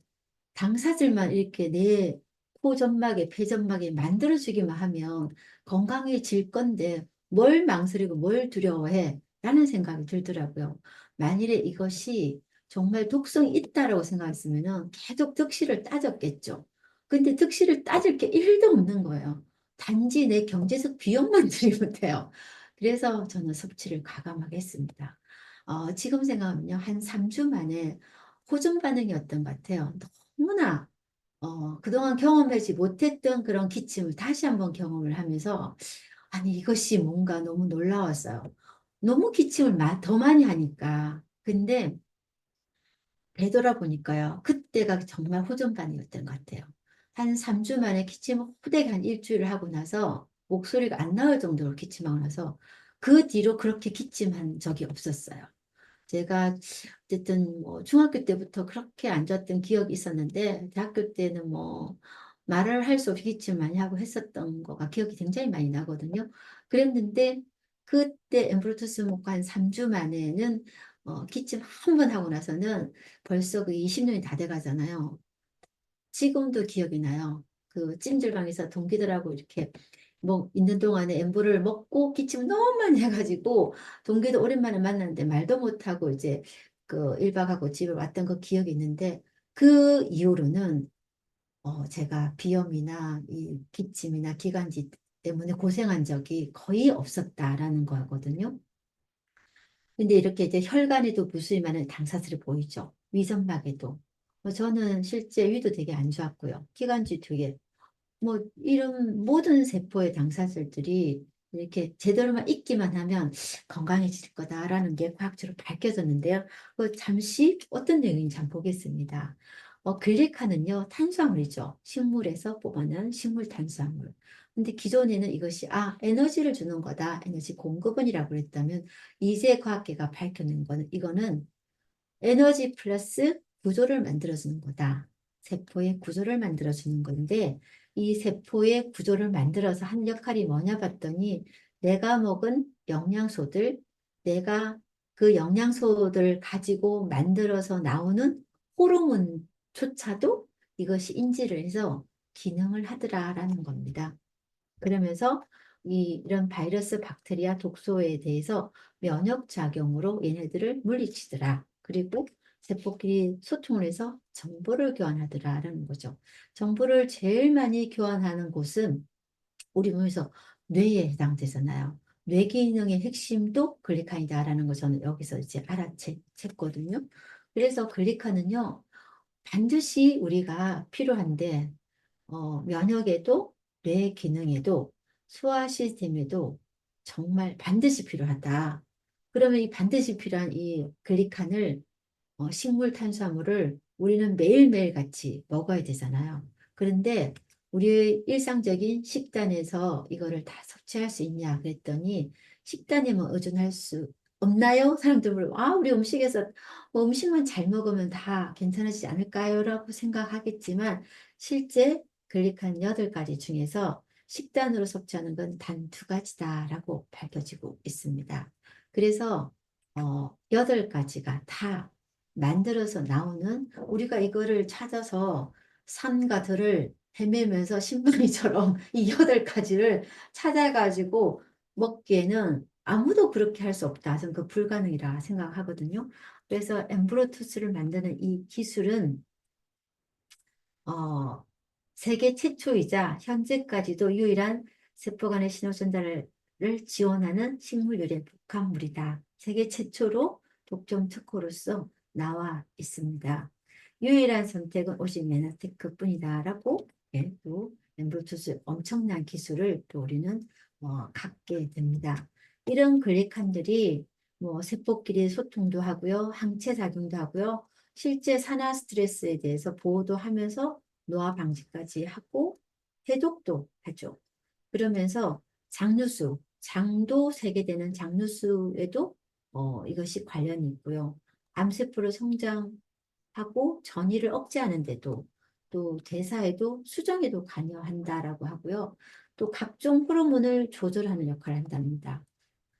A: 당사질만 이렇게 내 코점막에 폐점막에 만들어주기만 하면 건강해질 건데 뭘 망설이고 뭘 두려워해? 라는 생각이 들더라고요. 만일에 이것이 정말 독성이 있다라고 생각했으면 계속 득실을 따졌겠죠. 근데 득실을 따질 게 1도 없는 거예요. 단지 내 경제적 비용만 들이면 돼요. 그래서 저는 섭취를 과감하게 했습니다. 지금 생각하면요. 한 3주 만에 호전 반응이었던 것 같아요. 너무나 그동안 경험하지 못했던 그런 기침을 다시 한번 경험을 하면서 아니 이것이 뭔가 너무 놀라웠어요. 너무 기침을 더 많이 하니까. 근데 되돌아보니까요. 그때가 정말 호전반이었던 것 같아요. 한 3주 만에 기침을 후되게 한 일주일을 하고 나서 목소리가 안 나올 정도로 기침하고 나서 그 뒤로 그렇게 기침한 적이 없었어요. 제가 어쨌든 뭐 중학교 때부터 그렇게 안 좋았던 기억이 있었는데 대학교 때는 뭐 말을 할 수 없이 기침 많이 하고 했었던 거가 기억이 굉장히 많이 나거든요. 그랬는데 그때 엠브로투스 먹고 한 3주 만에는 기침 한 번 하고 나서는 벌써 그 20년이 다 돼가잖아요. 지금도 기억이 나요. 그 찜질방에서 동기들하고 이렇게 뭐 있는 동안에 엠브를 먹고 기침을 너무 많이 해가지고 동기도 오랜만에 만났는데 말도 못하고 이제 그 1박하고 집에 왔던 그 기억이 있는데 그 이후로는 제가 비염이나 이 기침이나 기관지 때문에 고생한 적이 거의 없었다라는 거거든요. 근데 이렇게 이제 혈관에도 무수히 많은 당사슬이 보이죠. 위점막에도. 저는 실제 위도 되게 안 좋았고요. 기관지 되게 뭐 이런 모든 세포의 당사슬들이 이렇게 제대로만 있기만 하면 건강해질 거다라는 게 과학적으로 밝혀졌는데요. 잠시 어떤 내용인지 한번 보겠습니다. 글리카는요, 탄수화물이죠. 식물에서 뽑아낸 식물 탄수화물. 근데 기존에는 이것이 에너지를 주는 거다. 에너지 공급원이라고 했다면 이제 과학계가 밝혀낸 거는 이거는 에너지 플러스 구조를 만들어주는 거다. 세포의 구조를 만들어주는 건데 이 세포의 구조를 만들어서 한 역할이 뭐냐 봤더니 내가 먹은 영양소들, 내가 그 영양소들 가지고 만들어서 나오는 호르몬조차도 이것이 인지를 해서 기능을 하더라라는 겁니다. 그러면서 이런 바이러스, 박테리아, 독소에 대해서 면역 작용으로 얘네들을 물리치더라. 그리고 세포끼리 소통을 해서 정보를 교환하더라라는 거죠. 정보를 제일 많이 교환하는 곳은 우리 몸에서 뇌에 해당되잖아요. 뇌 기능의 핵심도 글리칸이다라는 거 저는 여기서 이제 알아챘거든요. 그래서 글리칸은요, 반드시 우리가 필요한데 면역에도 뇌 기능에도 소화 시스템에도 정말 반드시 필요하다. 그러면 이 반드시 필요한 이 글리칸을 식물 탄수화물을 우리는 매일매일 같이 먹어야 되잖아요. 그런데 우리의 일상적인 식단에서 이거를 다 섭취할 수 있냐 그랬더니 식단에만 의존할 수 없나요? 사람들 물어 우리 음식에서 뭐 음식만 잘 먹으면 다 괜찮아지지 않을까요? 라고 생각하겠지만 실제 글리칸 8가지 중에서 식단으로 섭취하는 건 단 2가지다라고 밝혀지고 있습니다. 그래서 8가지가 다 만들어서 나오는 우리가 이거를 찾아서 산과 들을 헤매면서 신방이처럼 이 8가지를 찾아가지고 먹기에는 아무도 그렇게 할 수 없다. 저는 그 불가능이라 생각하거든요. 그래서 엠브로투스를 만드는 이 기술은 어, 세계 최초이자 현재까지도 유일한 세포 간의 신호 전달을 지원하는 식물 유래 복합물이다. 세계 최초로 독점 특허로서 나와 있습니다. 유일한 선택은 오직 메나테크 뿐이다라고 예, 또 엠블루투스 엄청난 기술을 또 우리는 갖게 됩니다. 이런 글리칸들이 뭐 세포끼리 소통도 하고요, 항체 작용도 하고요, 실제 산화 스트레스에 대해서 보호도 하면서 노화 방지까지 하고 해독도 하죠. 그러면서 장누수, 장도 세게되는 장누수에도 이것이 관련이 있고요. 암세포를 성장하고 전이를 억제하는 데도 또 대사에도 수정에도 관여한다라고 하고요. 또 각종 호르몬을 조절하는 역할을 한답니다.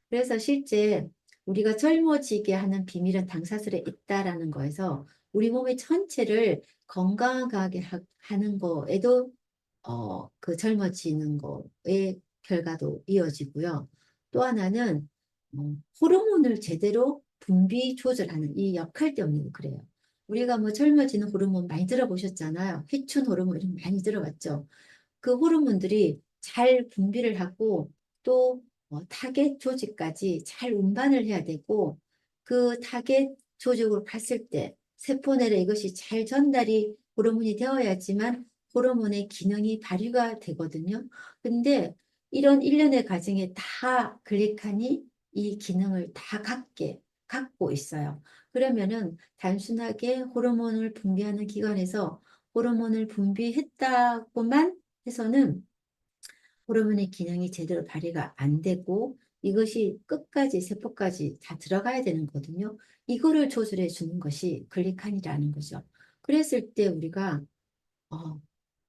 A: 그래서 실제 우리가 젊어지게 하는 비밀은 당사슬에 있다라는 거에서 우리 몸의 전체를 건강하게 하는 거에도 그 젊어지는 거의 결과도 이어지고요. 또 하나는 호르몬을 제대로 분비 조절하는 이 역할 때문에 그래요. 우리가 뭐 젊어지는 호르몬 많이 들어보셨잖아요. 회춘 호르몬 이런 거 많이 들어봤죠. 그 호르몬들이 잘 분비를 하고 또 타겟 조직까지 잘 운반을 해야 되고 그 타겟 조직으로 갔을 때 세포 내에 이것이 잘 전달이 호르몬이 되어야지만 호르몬의 기능이 발휘가 되거든요. 근데 이런 일련의 과정에 다 글리칸이 이 기능을 다 갖고 있어요. 그러면은 단순하게 호르몬을 분비하는 기관에서 호르몬을 분비했다고만 해서는 호르몬의 기능이 제대로 발휘가 안 되고 이것이 끝까지 세포까지 다 들어가야 되는 거거든요. 이거를 조절해 주는 것이 글리칸이라는 거죠. 그랬을 때 우리가 어,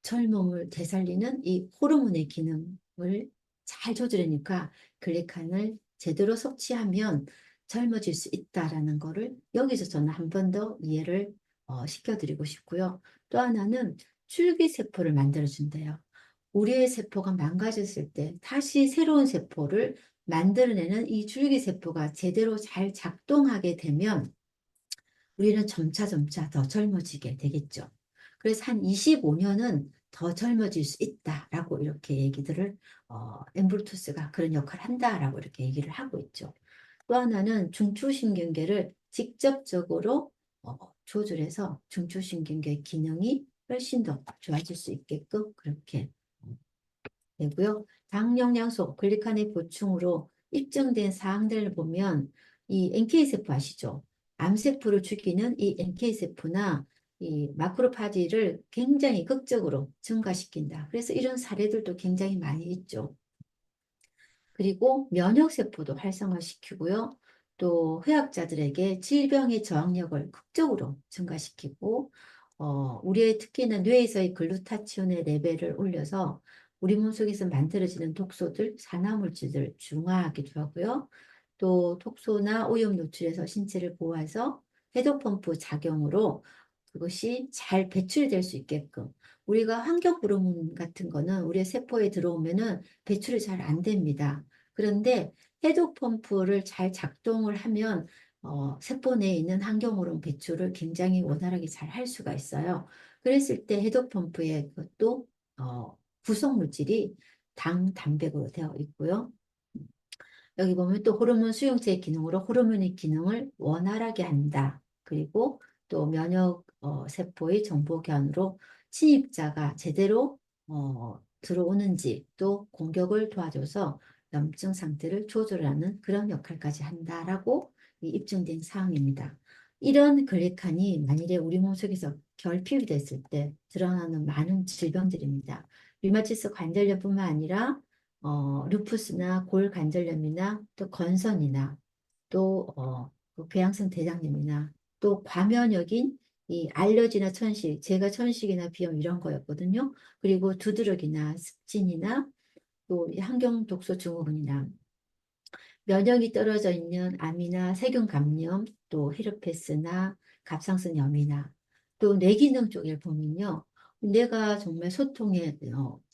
A: 젊음을 되살리는 이 호르몬의 기능을 잘 조절하니까 글리칸을 제대로 섭취하면 젊어질 수 있다라는 거를 여기서 저는 한 번 더 이해를 시켜드리고 싶고요. 또 하나는 줄기세포를 만들어준대요. 우리의 세포가 망가졌을 때 다시 새로운 세포를 만들어내는 이 줄기세포가 제대로 잘 작동하게 되면 우리는 점차 더 젊어지게 되겠죠. 그래서 한 25년은 더 젊어질 수 있다라고 이렇게 얘기들을 엠브루투스가 그런 역할을 한다라고 이렇게 얘기를 하고 있죠. 또 하나는 중추신경계를 직접적으로 조절해서 중추신경계 기능이 훨씬 더 좋아질 수 있게끔 그렇게 되고요. 당 영양소, 글리칸의 보충으로 입증된 사항들을 보면 이 NK세포 아시죠? 암세포를 죽이는 이 NK세포나 이 마크로파지를 굉장히 극적으로 증가시킨다. 그래서 이런 사례들도 굉장히 많이 있죠. 그리고 면역세포도 활성화시키고요. 또 회학자들에게 질병의 저항력을 극적으로 증가시키고 우리의 특히나 뇌에서의 글루타치온의 레벨을 올려서 우리 몸속에서 만들어지는 독소들, 산화물질을 중화하기도 하고요. 또 독소나 오염 노출에서 신체를 보호해서 해독펌프 작용으로 그것이 잘 배출될 수 있게끔 우리가 환경 호르몬 같은 거는 우리의 세포에 들어오면은 배출이 잘 안 됩니다. 그런데 해독 펌프를 잘 작동을 하면 세포 내에 있는 환경 호르몬 배출을 굉장히 원활하게 잘 할 수가 있어요. 그랬을 때 해독 펌프의 그것도 구성 물질이 당, 단백으로 되어 있고요. 여기 보면 또 호르몬 수용체의 기능으로 호르몬의 기능을 원활하게 한다. 그리고 또 면역 세포의 정보견으로 침입자가 제대로 들어오는지 또 공격을 도와줘서 염증 상태를 조절하는 그런 역할까지 한다라고 입증된 사항입니다. 이런 글리칸이 만일에 우리 몸속에서 결핍이 됐을 때 드러나는 많은 질병들입니다. 류마티스 관절염뿐만 아니라 루푸스나 골관절염이나 또 건선이나 또 그 궤양성 대장염이나 또 과면역인 이 알러지나 천식, 제가 천식이나 비염 이런 거였거든요. 그리고 두드러기나 습진이나 또 환경 독소 증후군이나 면역이 떨어져 있는 암이나 세균 감염, 또 헤르페스나 갑상선염이나 또 뇌기능 쪽에 보면요. 뇌가 정말 소통의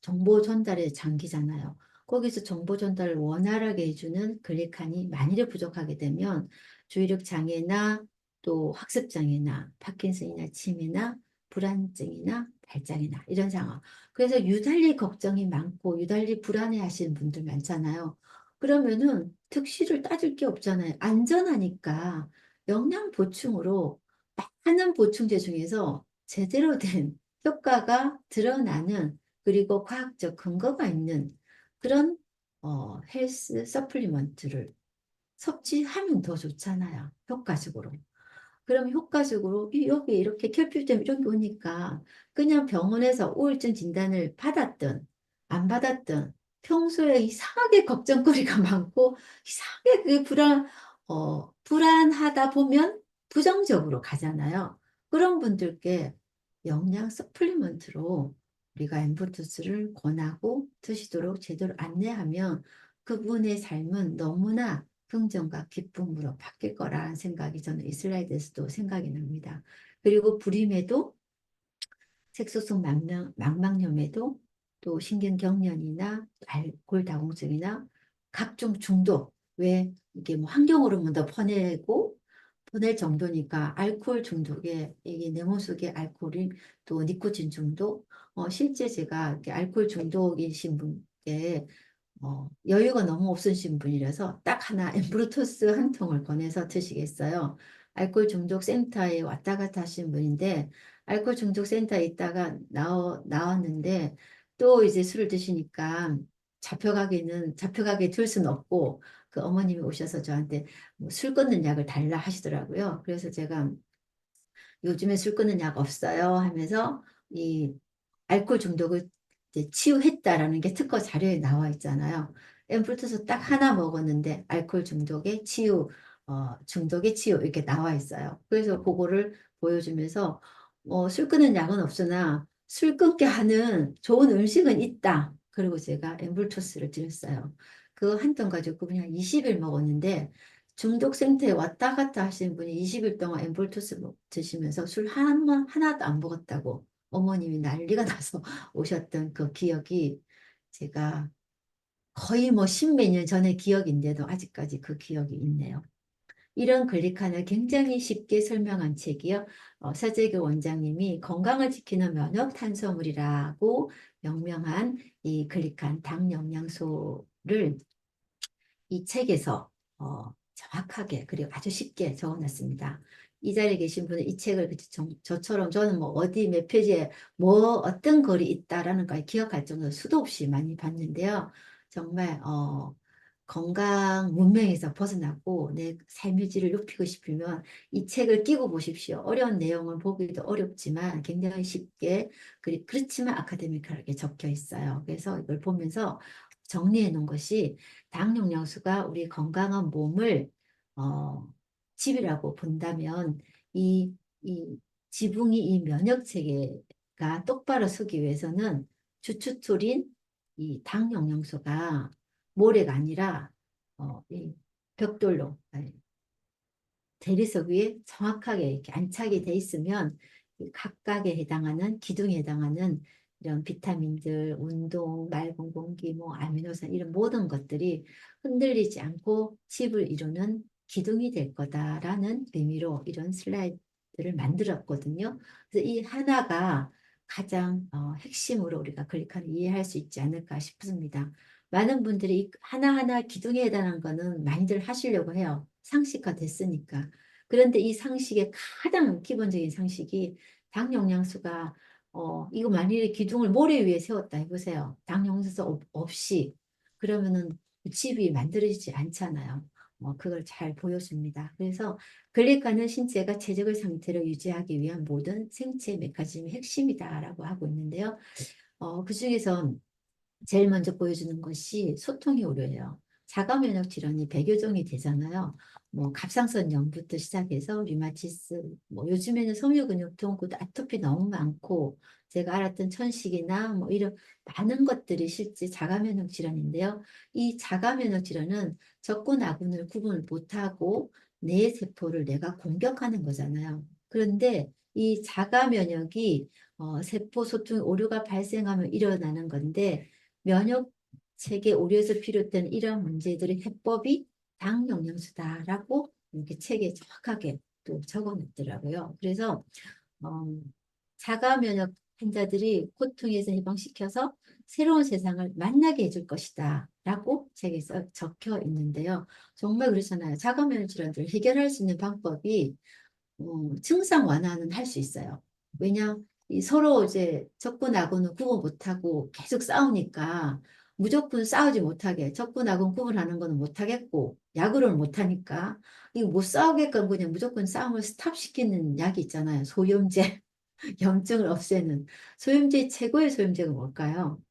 A: 정보 전달의 장기잖아요. 거기서 정보 전달을 원활하게 해주는 글리칸이 만일에 부족하게 되면 주의력 장애나 또 학습 장애나 파킨슨이나 치매나 불안증이나 발작이나 이런 상황. 그래서 유달리 걱정이 많고 유달리 불안해 하시는 분들 많잖아요. 그러면은 특실을 따질 게 없잖아요. 안전하니까 영양 보충으로 많은 보충제 중에서 제대로 된 효과가 드러나는 그리고 과학적 근거가 있는 그런 헬스 서플리먼트를 섭취하면 더 좋잖아요. 효과적으로. 그럼 효과적으로 여기 이렇게 결핍점 이런 게 오니까 그냥 병원에서 우울증 진단을 받았든 안 받았든 평소에 이상하게 걱정거리가 많고 이상하게 그게 불안하다 보면 부정적으로 가잖아요. 그런 분들께 영양 서플리먼트로 우리가 엠브투스를 권하고 드시도록 제대로 안내하면 그분의 삶은 너무나 긍정과 기쁨으로 바뀔 거라는 생각이 저는 이 슬라이드에서도 생각이 납니다. 그리고 불임에도 색소성 망막염에도 또 신경경련이나 알코올 다공증이나 각종 중독 왜 이게 뭐 환경호르몬도 보낼 정도니까 알코올 중독에 이게 내 몸속에 알코올이 또 니코틴 중독 실제 제가 이렇게 알코올 중독이신 분께 여유가 너무 없으신 분이라서 딱 하나 엠브루토스 한 통을 권해서 드시겠어요. 알코올 중독 센터에 왔다 갔다 하신 분인데 알코올 중독 센터에 있다가 나왔는데 또 이제 술을 드시니까 잡혀가게 둘 수는 없고 그 어머님이 오셔서 저한테 뭐술 끊는 약을 달라 하시더라고요. 그래서 제가 요즘에 술 끊는 약 없어요 하면서 이 알코올 중독을 이제 치유했다라는 게 특허 자료에 나와 있잖아요. 앰플투스 딱 하나 먹었는데 알코올 중독의 치유 이렇게 나와 있어요. 그래서 그거를 보여주면서 술 끊는 약은 없으나 술 끊게 하는 좋은 음식은 있다. 그리고 제가 앰플투스를 드렸어요. 그 한 통 가지고 그냥 20일 먹었는데 중독센터에 왔다 갔다 하시는 분이 20일 동안 엠볼토스 드시면서 술 하나도 안 먹었다고 어머님이 난리가 나서 오셨던 그 기억이 제가 거의 뭐 십몇 년 전의 기억인데도 아직까지 그 기억이 있네요. 이런 글리칸을 굉장히 쉽게 설명한 책이요. 서재교 원장님이 건강을 지키는 면역 탄수화물이라고 명명한 이 글리칸 당 영양소를 이 책에서 정확하게 그리고 아주 쉽게 적어놨습니다. 이 자리에 계신 분은 이 책을 저처럼 저는 뭐 어디 몇 페이지에 뭐 어떤 글이 있다라는 걸 기억할 정도로 수도 없이 많이 봤는데요. 정말 건강 문명에서 벗어나고 내 삶의 질을 높이고 싶으면 이 책을 끼고 보십시오. 어려운 내용을 보기도 어렵지만 굉장히 쉽게 그렇지만 아카데미컬하게 적혀 있어요. 그래서 이걸 보면서 정리해 놓은 것이 당 영양소가 우리 건강한 몸을 어, 집이라고 본다면 이 지붕이 이 면역 체계가 똑바로 서기 위해서는 주축토린 이 당 영양소가 모래가 아니라 이 벽돌로 아니, 대리석 위에 정확하게 이렇게 안착이 돼 있으면 이 각각에 해당하는 기둥에 해당하는 이런 비타민들, 운동, 맑은 공기, 뭐 아미노산 이런 모든 것들이 흔들리지 않고 집을 이루는 기둥이 될 거다라는 의미로 이런 슬라이드를 만들었거든요. 그래서 이 하나가 가장 핵심으로 우리가 클릭하는 이해할 수 있지 않을까 싶습니다. 많은 분들이 하나하나 기둥에 해당하는 거는 많이들 하시려고 해요. 상식화 됐으니까. 그런데 이 상식의 가장 기본적인 상식이 당 영양소가 이거 만일에 기둥을 모래 위에 세웠다 해보세요. 당 영양소 없이 그러면은 집이 만들어지지 않잖아요. 그걸 잘 보여줍니다. 그래서 글리카는 신체가 최적의 상태를 유지하기 위한 모든 생체 메커니즘의 핵심이다라고 하고 있는데요. 그중에서 제일 먼저 보여주는 것이 소통이 오류예요. 자가 면역 질환이 100여 종이 되잖아요. 뭐 갑상선염부터 시작해서 류마티스, 뭐 요즘에는 섬유근육통, 그 아토피 너무 많고 제가 알았던 천식이나 뭐 이런 많은 것들이 실제 자가 면역 질환인데요. 이 자가 면역 질환은 적군 아군을 구분을 못하고 내 세포를 내가 공격하는 거잖아요. 그런데 이 자가 면역이 세포 소통 오류가 발생하면 일어나는 건데 면역 체계 오류에서 비롯된 이러한 문제들의 해법이 당 영양소다라고 이렇게 책에 정확하게 또 적어놨더라고요. 그래서 어, 자가 면역 환자들이 고통에서 해방시켜서 새로운 세상을 만나게 해줄 것이다 라고 책에서 적혀 있는데요. 정말 그렇잖아요. 자가 면역 질환들을 해결할 수 있는 방법이 증상 완화는 할 수 있어요. 왜냐? 이 서로 이제 적군하고는 구분 못하고 계속 싸우니까 무조건 싸우지 못하게 적군하고는 구분하는 거는 못하겠고 약으로는 못하니까 이거 못 싸우게끔 그냥 무조건 싸움을 스탑시키는 약이 있잖아요. 소염제, 염증을 없애는 소염제 최고의 소염제가 뭘까요?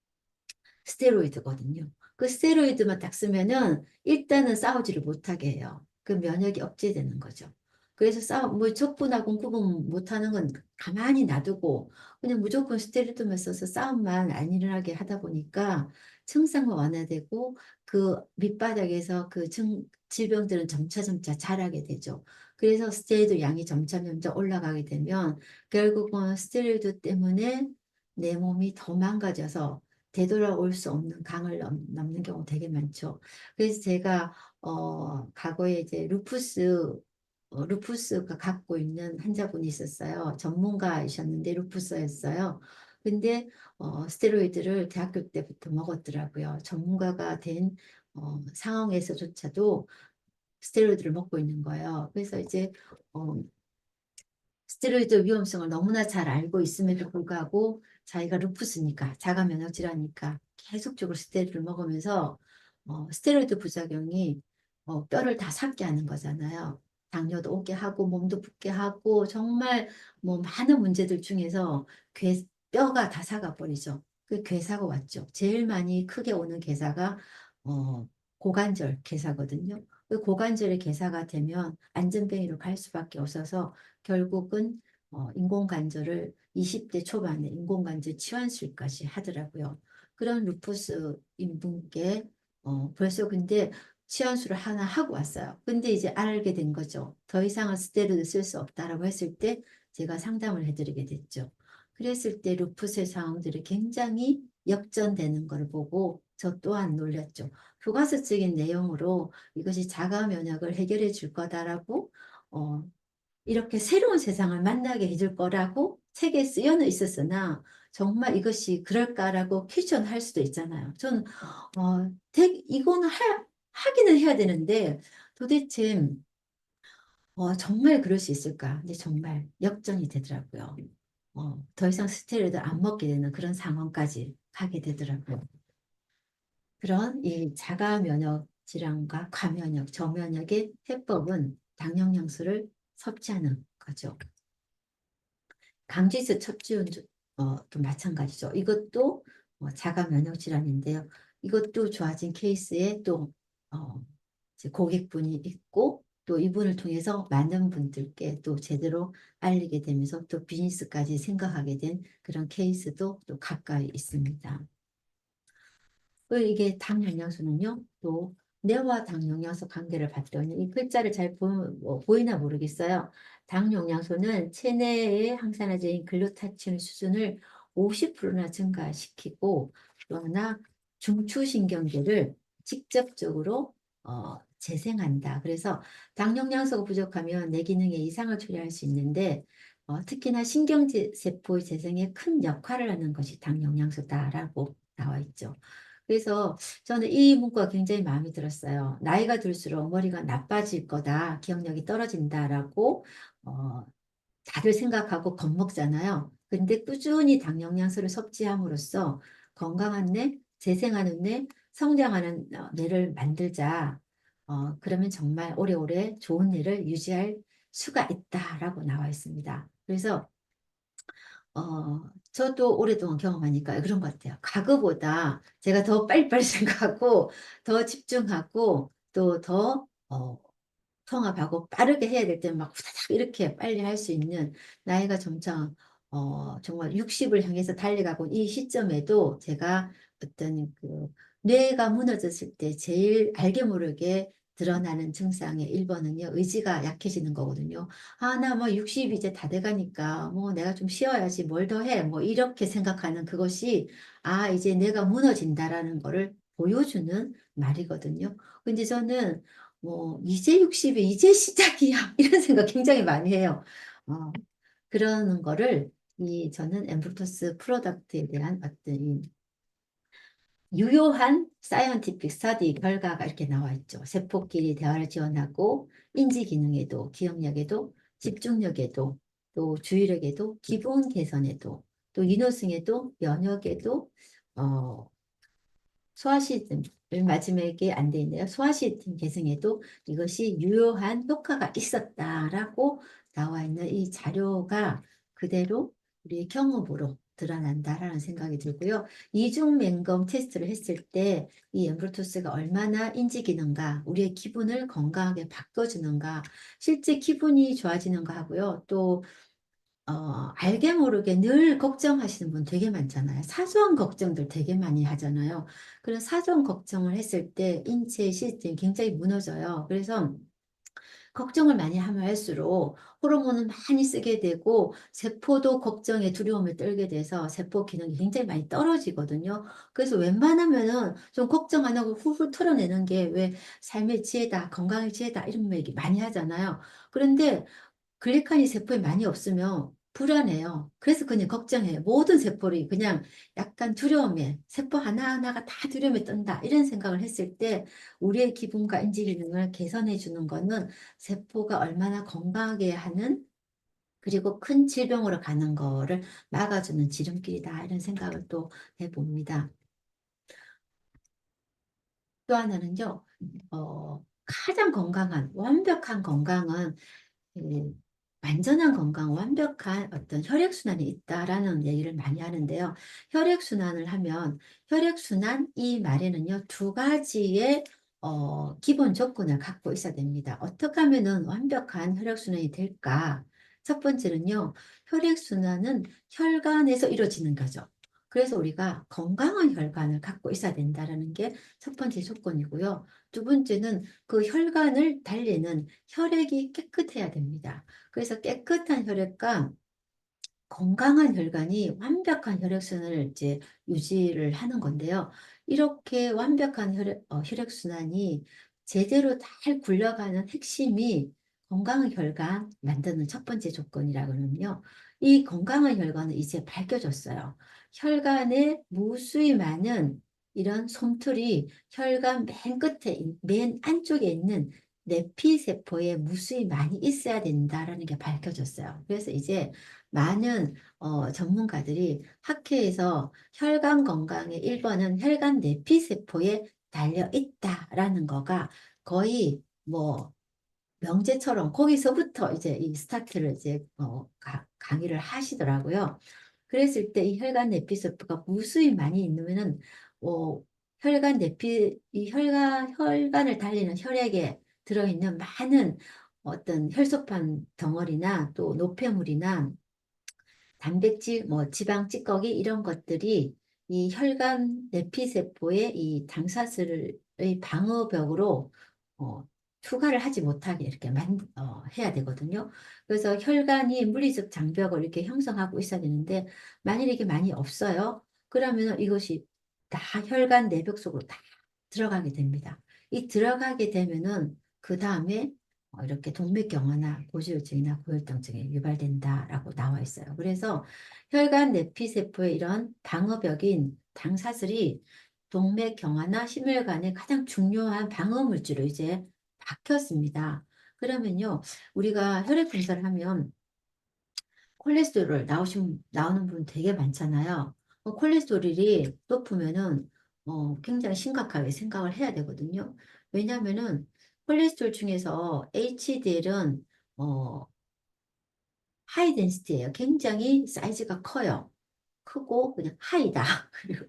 A: 스테로이드거든요. 그 스테로이드만 딱 쓰면은 일단은 싸우지를 못하게 해요. 그 면역이 억제되는 거죠. 그래서 뭐 적군하고 구분 못하는 건 가만히 놔두고 그냥 무조건 스테로이드만 써서 싸움만 안 일어나게 하다 보니까 증상만 완화되고 그 밑바닥에서 그 질병들은 점차점차 자라게 되죠. 그래서 스테로이드 양이 점차점차 올라가게 되면 결국은 스테로이드 때문에 내 몸이 더 망가져서 되돌아올 수 없는 강을 넘는 경우 되게 많죠. 그래서 제가 과거에 이제 루푸스가 갖고 있는 환자분이 있었어요. 전문가이셨는데 루푸스였어요. 근데 스테로이드를 대학교 때부터 먹었더라고요. 전문가가 된 상황에서조차도 스테로이드를 먹고 있는 거예요. 그래서 이제 어, 스테로이드 위험성을 너무나 잘 알고 있음에도 불구하고 자기가 루푸스니까 자가 면역 질환이니까 계속적으로 스테로이드를 먹으면서 스테로이드 부작용이 뼈를 다 삭게 하는 거잖아요. 당뇨도 오게 하고 몸도 붓게 하고 정말 뭐 많은 문제들 중에서 뼈가 다 삭아 버리죠. 그 괴사가 왔죠. 제일 많이 크게 오는 괴사가 어, 고관절 괴사거든요. 그 고관절의 괴사가 되면 안전뱅이로 갈 수밖에 없어서 결국은 인공관절을 20대 초반에 인공관절 치환술까지 하더라고요. 그런 루푸스인 분께 벌써 근데 치환술을 하나 하고 왔어요. 근데 이제 알게 된 거죠. 더 이상은 스테로이드 쓸 수 없다라고 했을 때 제가 상담을 해드리게 됐죠. 그랬을 때 루푸스의 상황들이 굉장히 역전되는 걸 보고 저 또한 놀랐죠. 교과서적인 내용으로 이것이 자가 면역을 해결해 줄 거다라고 어, 이렇게 새로운 세상을 만나게 해줄 거라고 책에 쓰여는 있었으나 정말 이것이 그럴까라고 퀘스천할 수도 있잖아요. 저는 이거는 하기는 해야 되는데 도대체 정말 그럴 수 있을까? 근데 정말 역전이 되더라고요. 더 이상 스테로이드 안 먹게 되는 그런 상황까지 가게 되더라고요. 그런 이 자가 면역 질환과 과면역, 저면역의 해법은 당뇨영양소를 섭취하는 거죠. 강지수 척추 또 마찬가지죠. 이것도 자가 면역 질환인데요. 이것도 좋아진 케이스에 또 이제 고객분이 있고 또 이분을 통해서 많은 분들께 또 제대로 알리게 되면서 또 비즈니스까지 생각하게 된 그런 케이스도 또 가까이 있습니다. 이게 당 영양소는요, 또 뇌와 당 영양소 관계를 봤더니 이 글자를 잘 보이나 모르겠어요. 당 영양소는 체내의 항산화제인 글루타치온 수준을 50%나 증가시키고 또 하나 중추신경계를 직접적으로 재생한다. 그래서 당 영양소가 부족하면 뇌 기능에 이상을 초래할 수 있는데 특히나 신경세포의 재생에 큰 역할을 하는 것이 당 영양소다라고 나와 있죠. 그래서 저는 이 문구가 굉장히 마음에 들었어요. 나이가 들수록 머리가 나빠질 거다, 기억력이 떨어진다라고 다들 생각하고 겁먹잖아요. 근데 꾸준히 당 영양소를 섭취함으로써 건강한 뇌, 재생하는 뇌, 성장하는 뇌를 만들자. 그러면 정말 오래오래 좋은 뇌를 유지할 수가 있다라고 나와 있습니다. 그래서 저도 오랫동안 경험하니까 그런 것 같아요. 과거보다 제가 더 빨리빨리 생각하고, 더 집중하고, 또 더, 통합하고 빠르게 해야 될 때는 막 후다닥 이렇게 빨리 할 수 있는 나이가 점점, 정말 60을 향해서 달려가고 이 시점에도 제가 어떤 그 뇌가 무너졌을 때 제일 알게 모르게 드러나는 증상의 1번은요, 의지가 약해지는 거거든요. 아, 나 뭐 60 이제 다 돼가니까 뭐 내가 좀 쉬어야지 뭘 더 해. 뭐 이렇게 생각하는 그것이 아, 이제 내가 무너진다라는 거를 보여주는 말이거든요. 근데 저는 뭐 이제 60이 이제 시작이야. 이런 생각 굉장히 많이 해요. 어, 그러는 거를 저는 엠브루토스 프로덕트에 대한 어떤 유효한 사이언티픽 스터디 결과가 이렇게 나와 있죠. 세포끼리 대화를 지원하고 인지 기능에도 기억력에도 집중력에도 또 주의력에도 기분 개선에도 또 인후승에도 면역에도 어, 소화시스템 마지막에 안 돼 있네요. 소화시스템 개선에도 이것이 유효한 효과가 있었다라고 나와 있는 이 자료가 그대로 우리의 경험으로 드러난다라는 생각이 들고요. 이중 맹검 테스트를 했을 때 이 엠브로토스가 얼마나 인지 기능과 우리의 기분을 건강하게 바꿔주는가, 실제 기분이 좋아지는가 하고요. 또 알게 모르게 늘 걱정하시는 분 되게 많잖아요. 사소한 걱정들 되게 많이 하잖아요. 그런 사소한 걱정을 했을 때 인체 시스템이 굉장히 무너져요. 그래서 걱정을 많이 하면 할수록 호르몬을 많이 쓰게 되고 세포도 걱정에 두려움을 떨게 돼서 세포 기능이 굉장히 많이 떨어지거든요. 그래서 웬만하면은 좀 걱정 안 하고 훌훌 털어내는 게 왜 삶의 지혜다, 건강의 지혜다 이런 얘기 많이 하잖아요. 그런데 글리칸이 세포에 많이 없으면 불안해요. 그래서 그냥 걱정해요. 모든 세포를 그냥 약간 두려움에, 세포 하나하나가 다 두려움에 떤다. 이런 생각을 했을 때 우리의 기분과 인지 기능을 개선해 주는 거는 세포가 얼마나 건강하게 하는 그리고 큰 질병으로 가는 거를 막아주는 지름길이다. 이런 생각을 또 해봅니다. 또 하나는요, 가장 건강한, 완벽한 건강은 그 완전한 건강, 완벽한 어떤 혈액순환이 있다라는 얘기를 많이 하는데요. 혈액순환을 하면, 혈액순환 이 말에는요, 두 가지의 기본 조건을 갖고 있어야 됩니다. 어떻게 하면은 완벽한 혈액순환이 될까? 첫 번째는요, 혈액순환은 혈관에서 이루어지는 거죠. 그래서 우리가 건강한 혈관을 갖고 있어야 된다라는 게 첫 번째 조건이고요. 두 번째는 그 혈관을 달리는 혈액이 깨끗해야 됩니다. 그래서 깨끗한 혈액과 건강한 혈관이 완벽한 혈액순환을 이제 유지를 하는 건데요. 이렇게 완벽한 혈액순환이 제대로 잘 굴러가는 핵심이 건강한 혈관 만드는 첫 번째 조건이라고는요. 이 건강한 혈관은 이제 밝혀졌어요. 혈관에 무수히 많은 이런 솜털이 혈관 맨 끝에, 맨 안쪽에 있는 내피세포에 무수히 많이 있어야 된다라는 게 밝혀졌어요. 그래서 이제 많은 전문가들이 학회에서 혈관 건강의 1번은 혈관 내피세포에 달려 있다라는 거가 거의 뭐 명제처럼 거기서부터 이제 이 스타트를 이제 강의를 하시더라고요. 그랬을 때 이 혈관 내피세포가 무수히 많이 있으면은 이 혈관을 달리는 혈액에 들어있는 많은 어떤 혈소판 덩어리나 또 노폐물이나 단백질, 뭐 지방 찌꺼기 이런 것들이 이 혈관 내피세포의 이 당사슬의 방어벽으로 어, 투과를 하지 못하게 이렇게 해야 되거든요. 그래서 혈관이 물리적 장벽을 이렇게 형성하고 있어야 되는데 만일 이게 많이 없어요. 그러면 이것이 다 혈관 내벽 속으로 다 들어가게 됩니다. 이 들어가게 되면은 그 다음에 이렇게 동맥경화나 고지혈증이나 고혈당증에 유발된다라고 나와 있어요. 그래서 혈관 내피세포의 이런 방어벽인 당사슬이 동맥경화나 심혈관의 가장 중요한 방어 물질로 이제 박혔습니다. 그러면요, 우리가 혈액 검사를 하면 콜레스테롤 나오는 분 되게 많잖아요. 콜레스테롤이 높으면은 굉장히 심각하게 생각을 해야 되거든요. 왜냐하면은 콜레스테롤 중에서 HDL은 하이 덴시티예요. 굉장히 사이즈가 커요. 크고 그냥 하이다. 그리고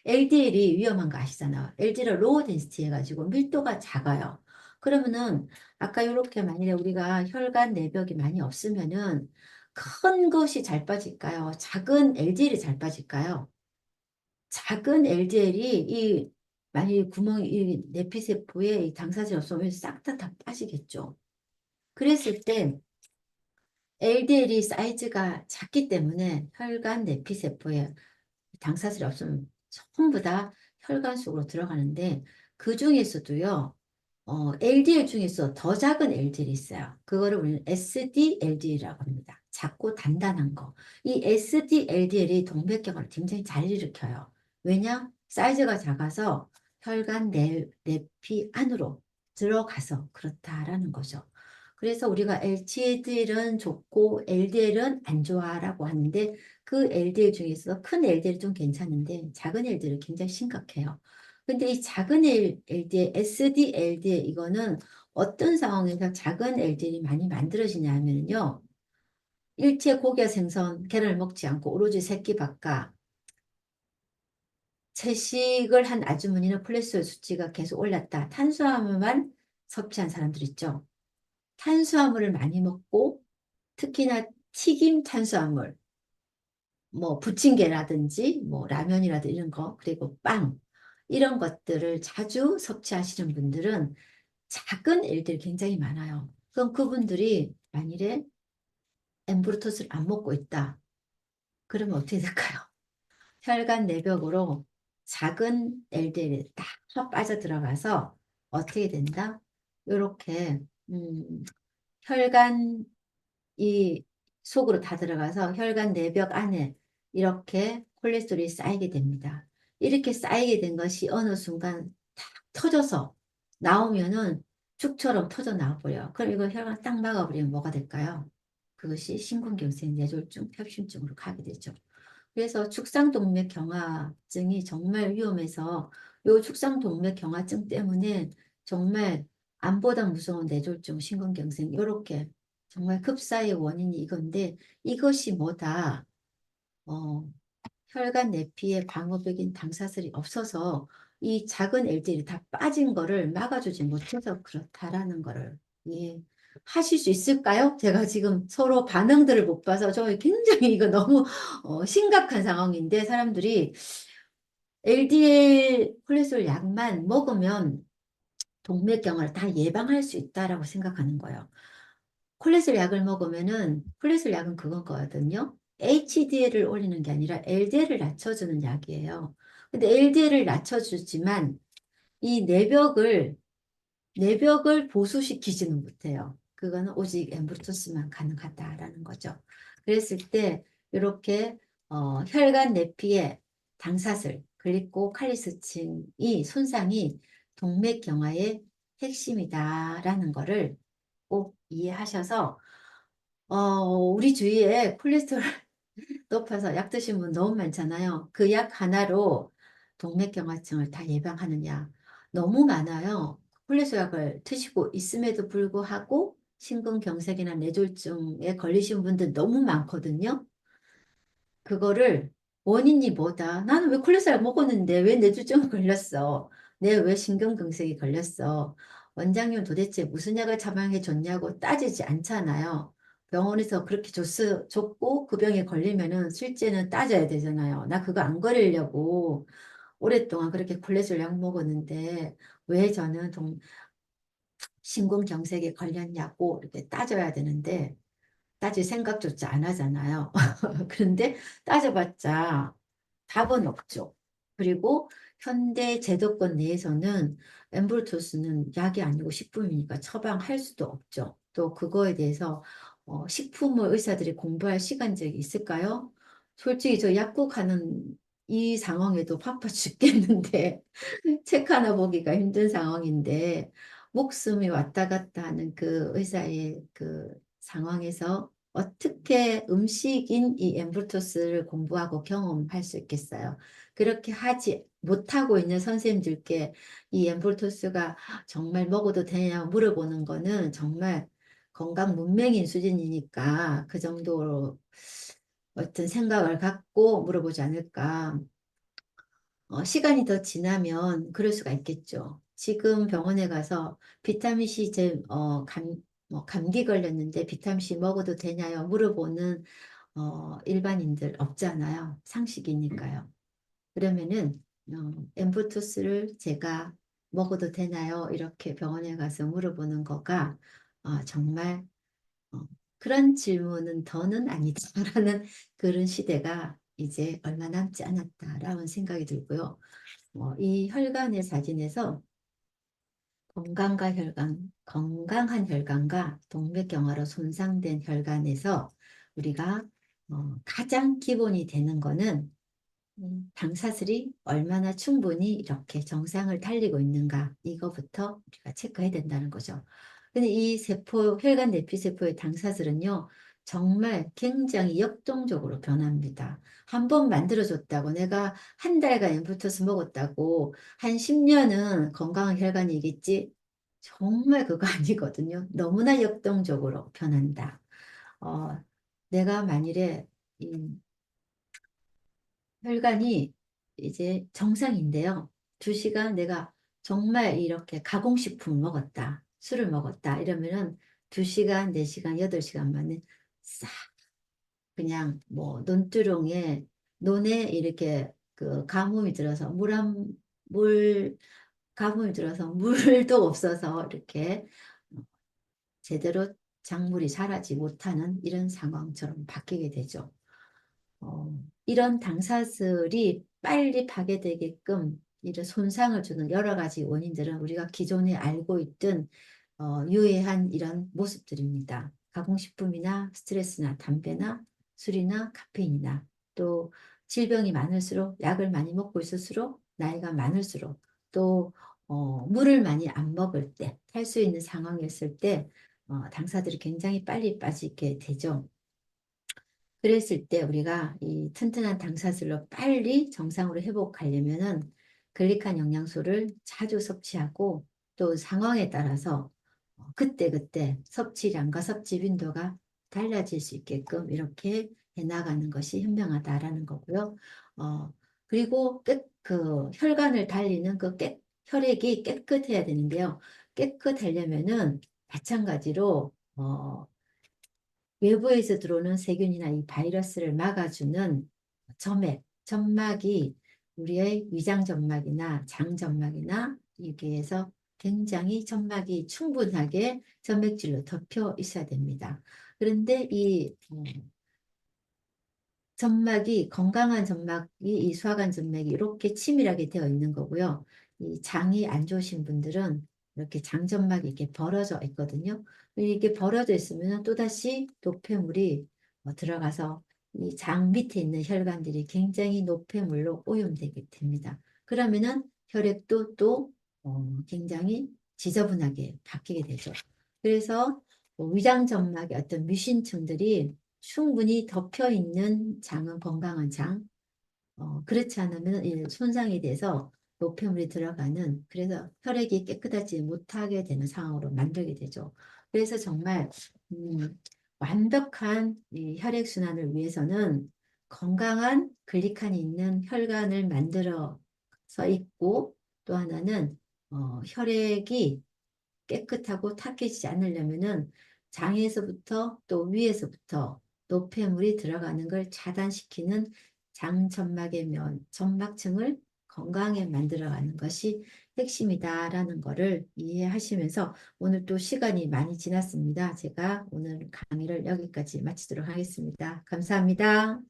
A: LDL이 위험한 거 아시잖아요. LDL은 로우 덴시티 해가지고 밀도가 작아요. 그러면은 아까 이렇게 만약에 우리가 혈관 내벽이 많이 없으면은 큰 것이 잘 빠질까요? 작은 LDL이 잘 빠질까요? 작은 LDL이 이 만약에 이 내피세포에 이 당사자 없으면 싹 다 빠지겠죠. 그랬을 때 LDL이 사이즈가 작기 때문에 혈관 내피세포에 당사슬이 없으면 전부 다 혈관 속으로 들어가는데 그 중에서도요, LDL 중에서 더 작은 LDL이 있어요. 그거를 우리는 SDLDL이라고 합니다. 작고 단단한 거. 이 SDLDL이 동맥경화를 굉장히 잘 일으켜요. 왜냐? 사이즈가 작아서 혈관 내피 안으로 들어가서 그렇다라는 거죠. 그래서 우리가 HDL은 좋고 LDL은 안 좋아라고 하는데 그 LDL 중에서 큰 LDL이 좀 괜찮은데 작은 LDL은 굉장히 심각해요. 근데 이 작은 LDL, SDLDL 이거는 어떤 상황에서 작은 LDL이 많이 만들어지냐 하면요. 일체 고기와 생선, 계란을 먹지 않고 오로지 새끼밥과 채식을 한 아주머니는 콜레스테롤 수치가 계속 올랐다. 탄수화물만 섭취한 사람들 있죠. 탄수화물을 많이 먹고 특히나 튀김 탄수화물, 뭐 부침개라든지 뭐 라면이라든지 이런 거, 그리고 빵 이런 것들을 자주 섭취하시는 분들은 작은 일들이 굉장히 많아요. 그럼 그분들이 만일에 엠브루토스를 안 먹고 있다. 그러면 어떻게 될까요? 혈관 내벽으로 작은 LDL이 다 빠져 들어가서 어떻게 된다? 이렇게 혈관 이 속으로 다 들어가서 혈관 내벽 안에 이렇게 콜레스테롤이 쌓이게 됩니다. 이렇게 쌓이게 된 것이 어느 순간 탁 터져서 나오면은 죽처럼 터져 나와버려요. 그럼 이거 혈관 딱 막아버리면 뭐가 될까요? 그것이 심근경색 뇌졸중, 협심증으로 가게 되죠. 그래서 축상동맥경화증이 정말 위험해서 요 축상동맥경화증 때문에 정말 암보다 무서운 뇌졸중, 심근경색 이렇게 정말 급사의 원인이 이건데 이것이 뭐다? 어, 혈관 내피에 방어벽인 당사슬이 없어서 이 작은 LDL이 다 빠진 거를 막아주지 못해서 그렇다라는 거를 예, 하실 수 있을까요? 제가 지금 서로 반응들을 못 봐서 저 굉장히 이거 너무 심각한 상황인데 사람들이 LDL 콜레스테롤 약만 먹으면 동맥경화를 다 예방할 수 있다라고 생각하는 거예요. 콜레스테롤 약을 먹으면은 콜레스테롤 약은 그거거든요. HDL을 올리는 게 아니라 LDL을 낮춰주는 약이에요. 근데 LDL을 낮춰주지만 이 내벽을 보수시키지는 못해요. 그거는 오직 엠브루토스만 가능하다라는 거죠. 그랬을 때 이렇게 혈관 내피의 당사슬 그리고 칼리스층이 손상이 동맥경화의 핵심이다라는 거를 꼭 이해하셔서 우리 주위에 콜레스테롤 높아서 약 드신 분 너무 많잖아요. 그 약 하나로 동맥경화증을 다 예방하느냐. 너무 많아요. 콜레스테롤 약을 드시고 있음에도 불구하고 심근경색이나 뇌졸중에 걸리신 분들 너무 많거든요. 그거를 원인이 뭐다? 나는 왜 콜레스테롤 먹었는데 왜 뇌졸중 걸렸어? 내 왜 심근경색이 걸렸어? 원장님 도대체 무슨 약을 처방해 줬냐고 따지지 않잖아요. 병원에서 그렇게 줬고 그 병에 걸리면은 실제는 따져야 되잖아요. 나 그거 안 걸리려고 오랫동안 그렇게 콜레스테롤 약 먹었는데 왜 저는 심근경색에 걸렸냐고 이렇게 따져야 되는데 따질 생각조차 안 하잖아요. 그런데 따져봤자 답은 없죠. 그리고 현대 제도권 내에서는 엠브루토스는 약이 아니고 식품이니까 처방할 수도 없죠. 또 그거에 대해서 식품을 의사들이 공부할 시간적이 있을까요? 솔직히 저 약국하는 이 상황에도 바빠 죽겠는데 책 하나 보기가 힘든 상황인데 목숨이 왔다 갔다 하는 그 의사의 그 상황에서 어떻게 음식인 이 엠브루토스를 공부하고 경험할 수 있겠어요? 그렇게 하지 못하고 있는 선생님들께 이 엠브루토스가 정말 먹어도 되냐 물어보는 거는 정말 건강 문맹인 수준이니까 그 정도로 어떤 생각을 갖고 물어보지 않을까. 시간이 더 지나면 그럴 수가 있겠죠. 지금 병원에 가서 비타민C 뭐 감기 걸렸는데 비타민C 먹어도 되냐요? 물어보는 일반인들 없잖아요. 상식이니까요. 그러면은 엠부투스를 제가 먹어도 되나요? 이렇게 병원에 가서 물어보는 거가 정말 어, 그런 질문은 더는 아니다라는 그런 시대가 이제 얼마 남지 않았다라는 생각이 들고요. 이 혈관의 사진에서 건강한 혈관과 동맥경화로 손상된 혈관에서 우리가 가장 기본이 되는 거는 당사슬이 얼마나 충분히 이렇게 정상을 달리고 있는가 이거부터 우리가 체크해야 된다는 거죠. 근데 이 세포, 혈관 내피세포의 당사들은요, 정말 굉장히 역동적으로 변합니다. 한 번 만들어줬다고, 내가 한 달간 엠부터스 먹었다고, 한 10년은 건강한 혈관이겠지? 정말 그거 아니거든요. 너무나 역동적으로 변한다. 어, 내가 만일에 이 혈관이 이제 정상인데요. 2시간 내가 정말 이렇게 가공식품 먹었다. 술을 먹었다. 이러면은 2시간, 4시간, 8시간 만에 싹 그냥 뭐 논두렁에 논에 이렇게 그 가뭄이 들어서 물 가뭄이 들어서 물도 없어서 이렇게 제대로 작물이 자라지 못하는 이런 상황처럼 바뀌게 되죠. 이런 당사슬이 빨리 파괴되게끔 이런 손상을 주는 여러 가지 원인들은 우리가 기존에 알고 있던 유해한 이런 모습들입니다. 가공식품이나 스트레스나 담배나 술이나 카페인이나 또 질병이 많을수록 약을 많이 먹고 있을수록 나이가 많을수록 또 물을 많이 안 먹을 때, 탈 수 있는 상황이었을 때 당사들이 굉장히 빨리 빠지게 되죠. 그랬을 때 우리가 이 튼튼한 당사슬로 빨리 정상으로 회복하려면은 글리칸 영양소를 자주 섭취하고 또 상황에 따라서 그때그때 섭취량과 섭취 빈도가 달라질 수 있게끔 이렇게 해나가는 것이 현명하다라는 거고요. 그리고 그 혈관을 달리는 혈액이 깨끗해야 되는데요. 깨끗하려면은 마찬가지로 외부에서 들어오는 세균이나 이 바이러스를 막아주는 점막이 우리의 위장 점막이나 장 점막이나 여기에서 굉장히 점막이 충분하게 점액질로 덮여 있어야 됩니다. 그런데 이 점막이 건강한 점막이 이 수화관 점막이 이렇게 치밀하게 되어 있는 거고요. 이 장이 안 좋으신 분들은 이렇게 장점막이 이렇게 벌어져 있거든요. 이게 벌어져 있으면 또다시 노폐물이 들어가서 이 장 밑에 있는 혈관들이 굉장히 노폐물로 오염되게 됩니다. 그러면은 혈액도 또 굉장히 지저분하게 바뀌게 되죠. 그래서 위장 점막의 어떤 뮤신층들이 충분히 덮여 있는 장은 건강한 장, 그렇지 않으면 이 손상이 돼서 노폐물이 들어가는 그래서 혈액이 깨끗하지 못하게 되는 상황으로 만들게 되죠. 그래서 정말 완벽한 이 혈액순환을 위해서는 건강한 글리칸이 있는 혈관을 만들어서 있고 또 하나는 혈액이 깨끗하고 탁해지지 않으려면은 장에서부터 또 위에서부터 노폐물이 들어가는 걸 차단시키는 장점막의 점막층을 건강하게 만들어가는 것이 핵심이다라는 거를 이해하시면서 오늘 또 시간이 많이 지났습니다. 제가 오늘 강의를 여기까지 마치도록 하겠습니다. 감사합니다.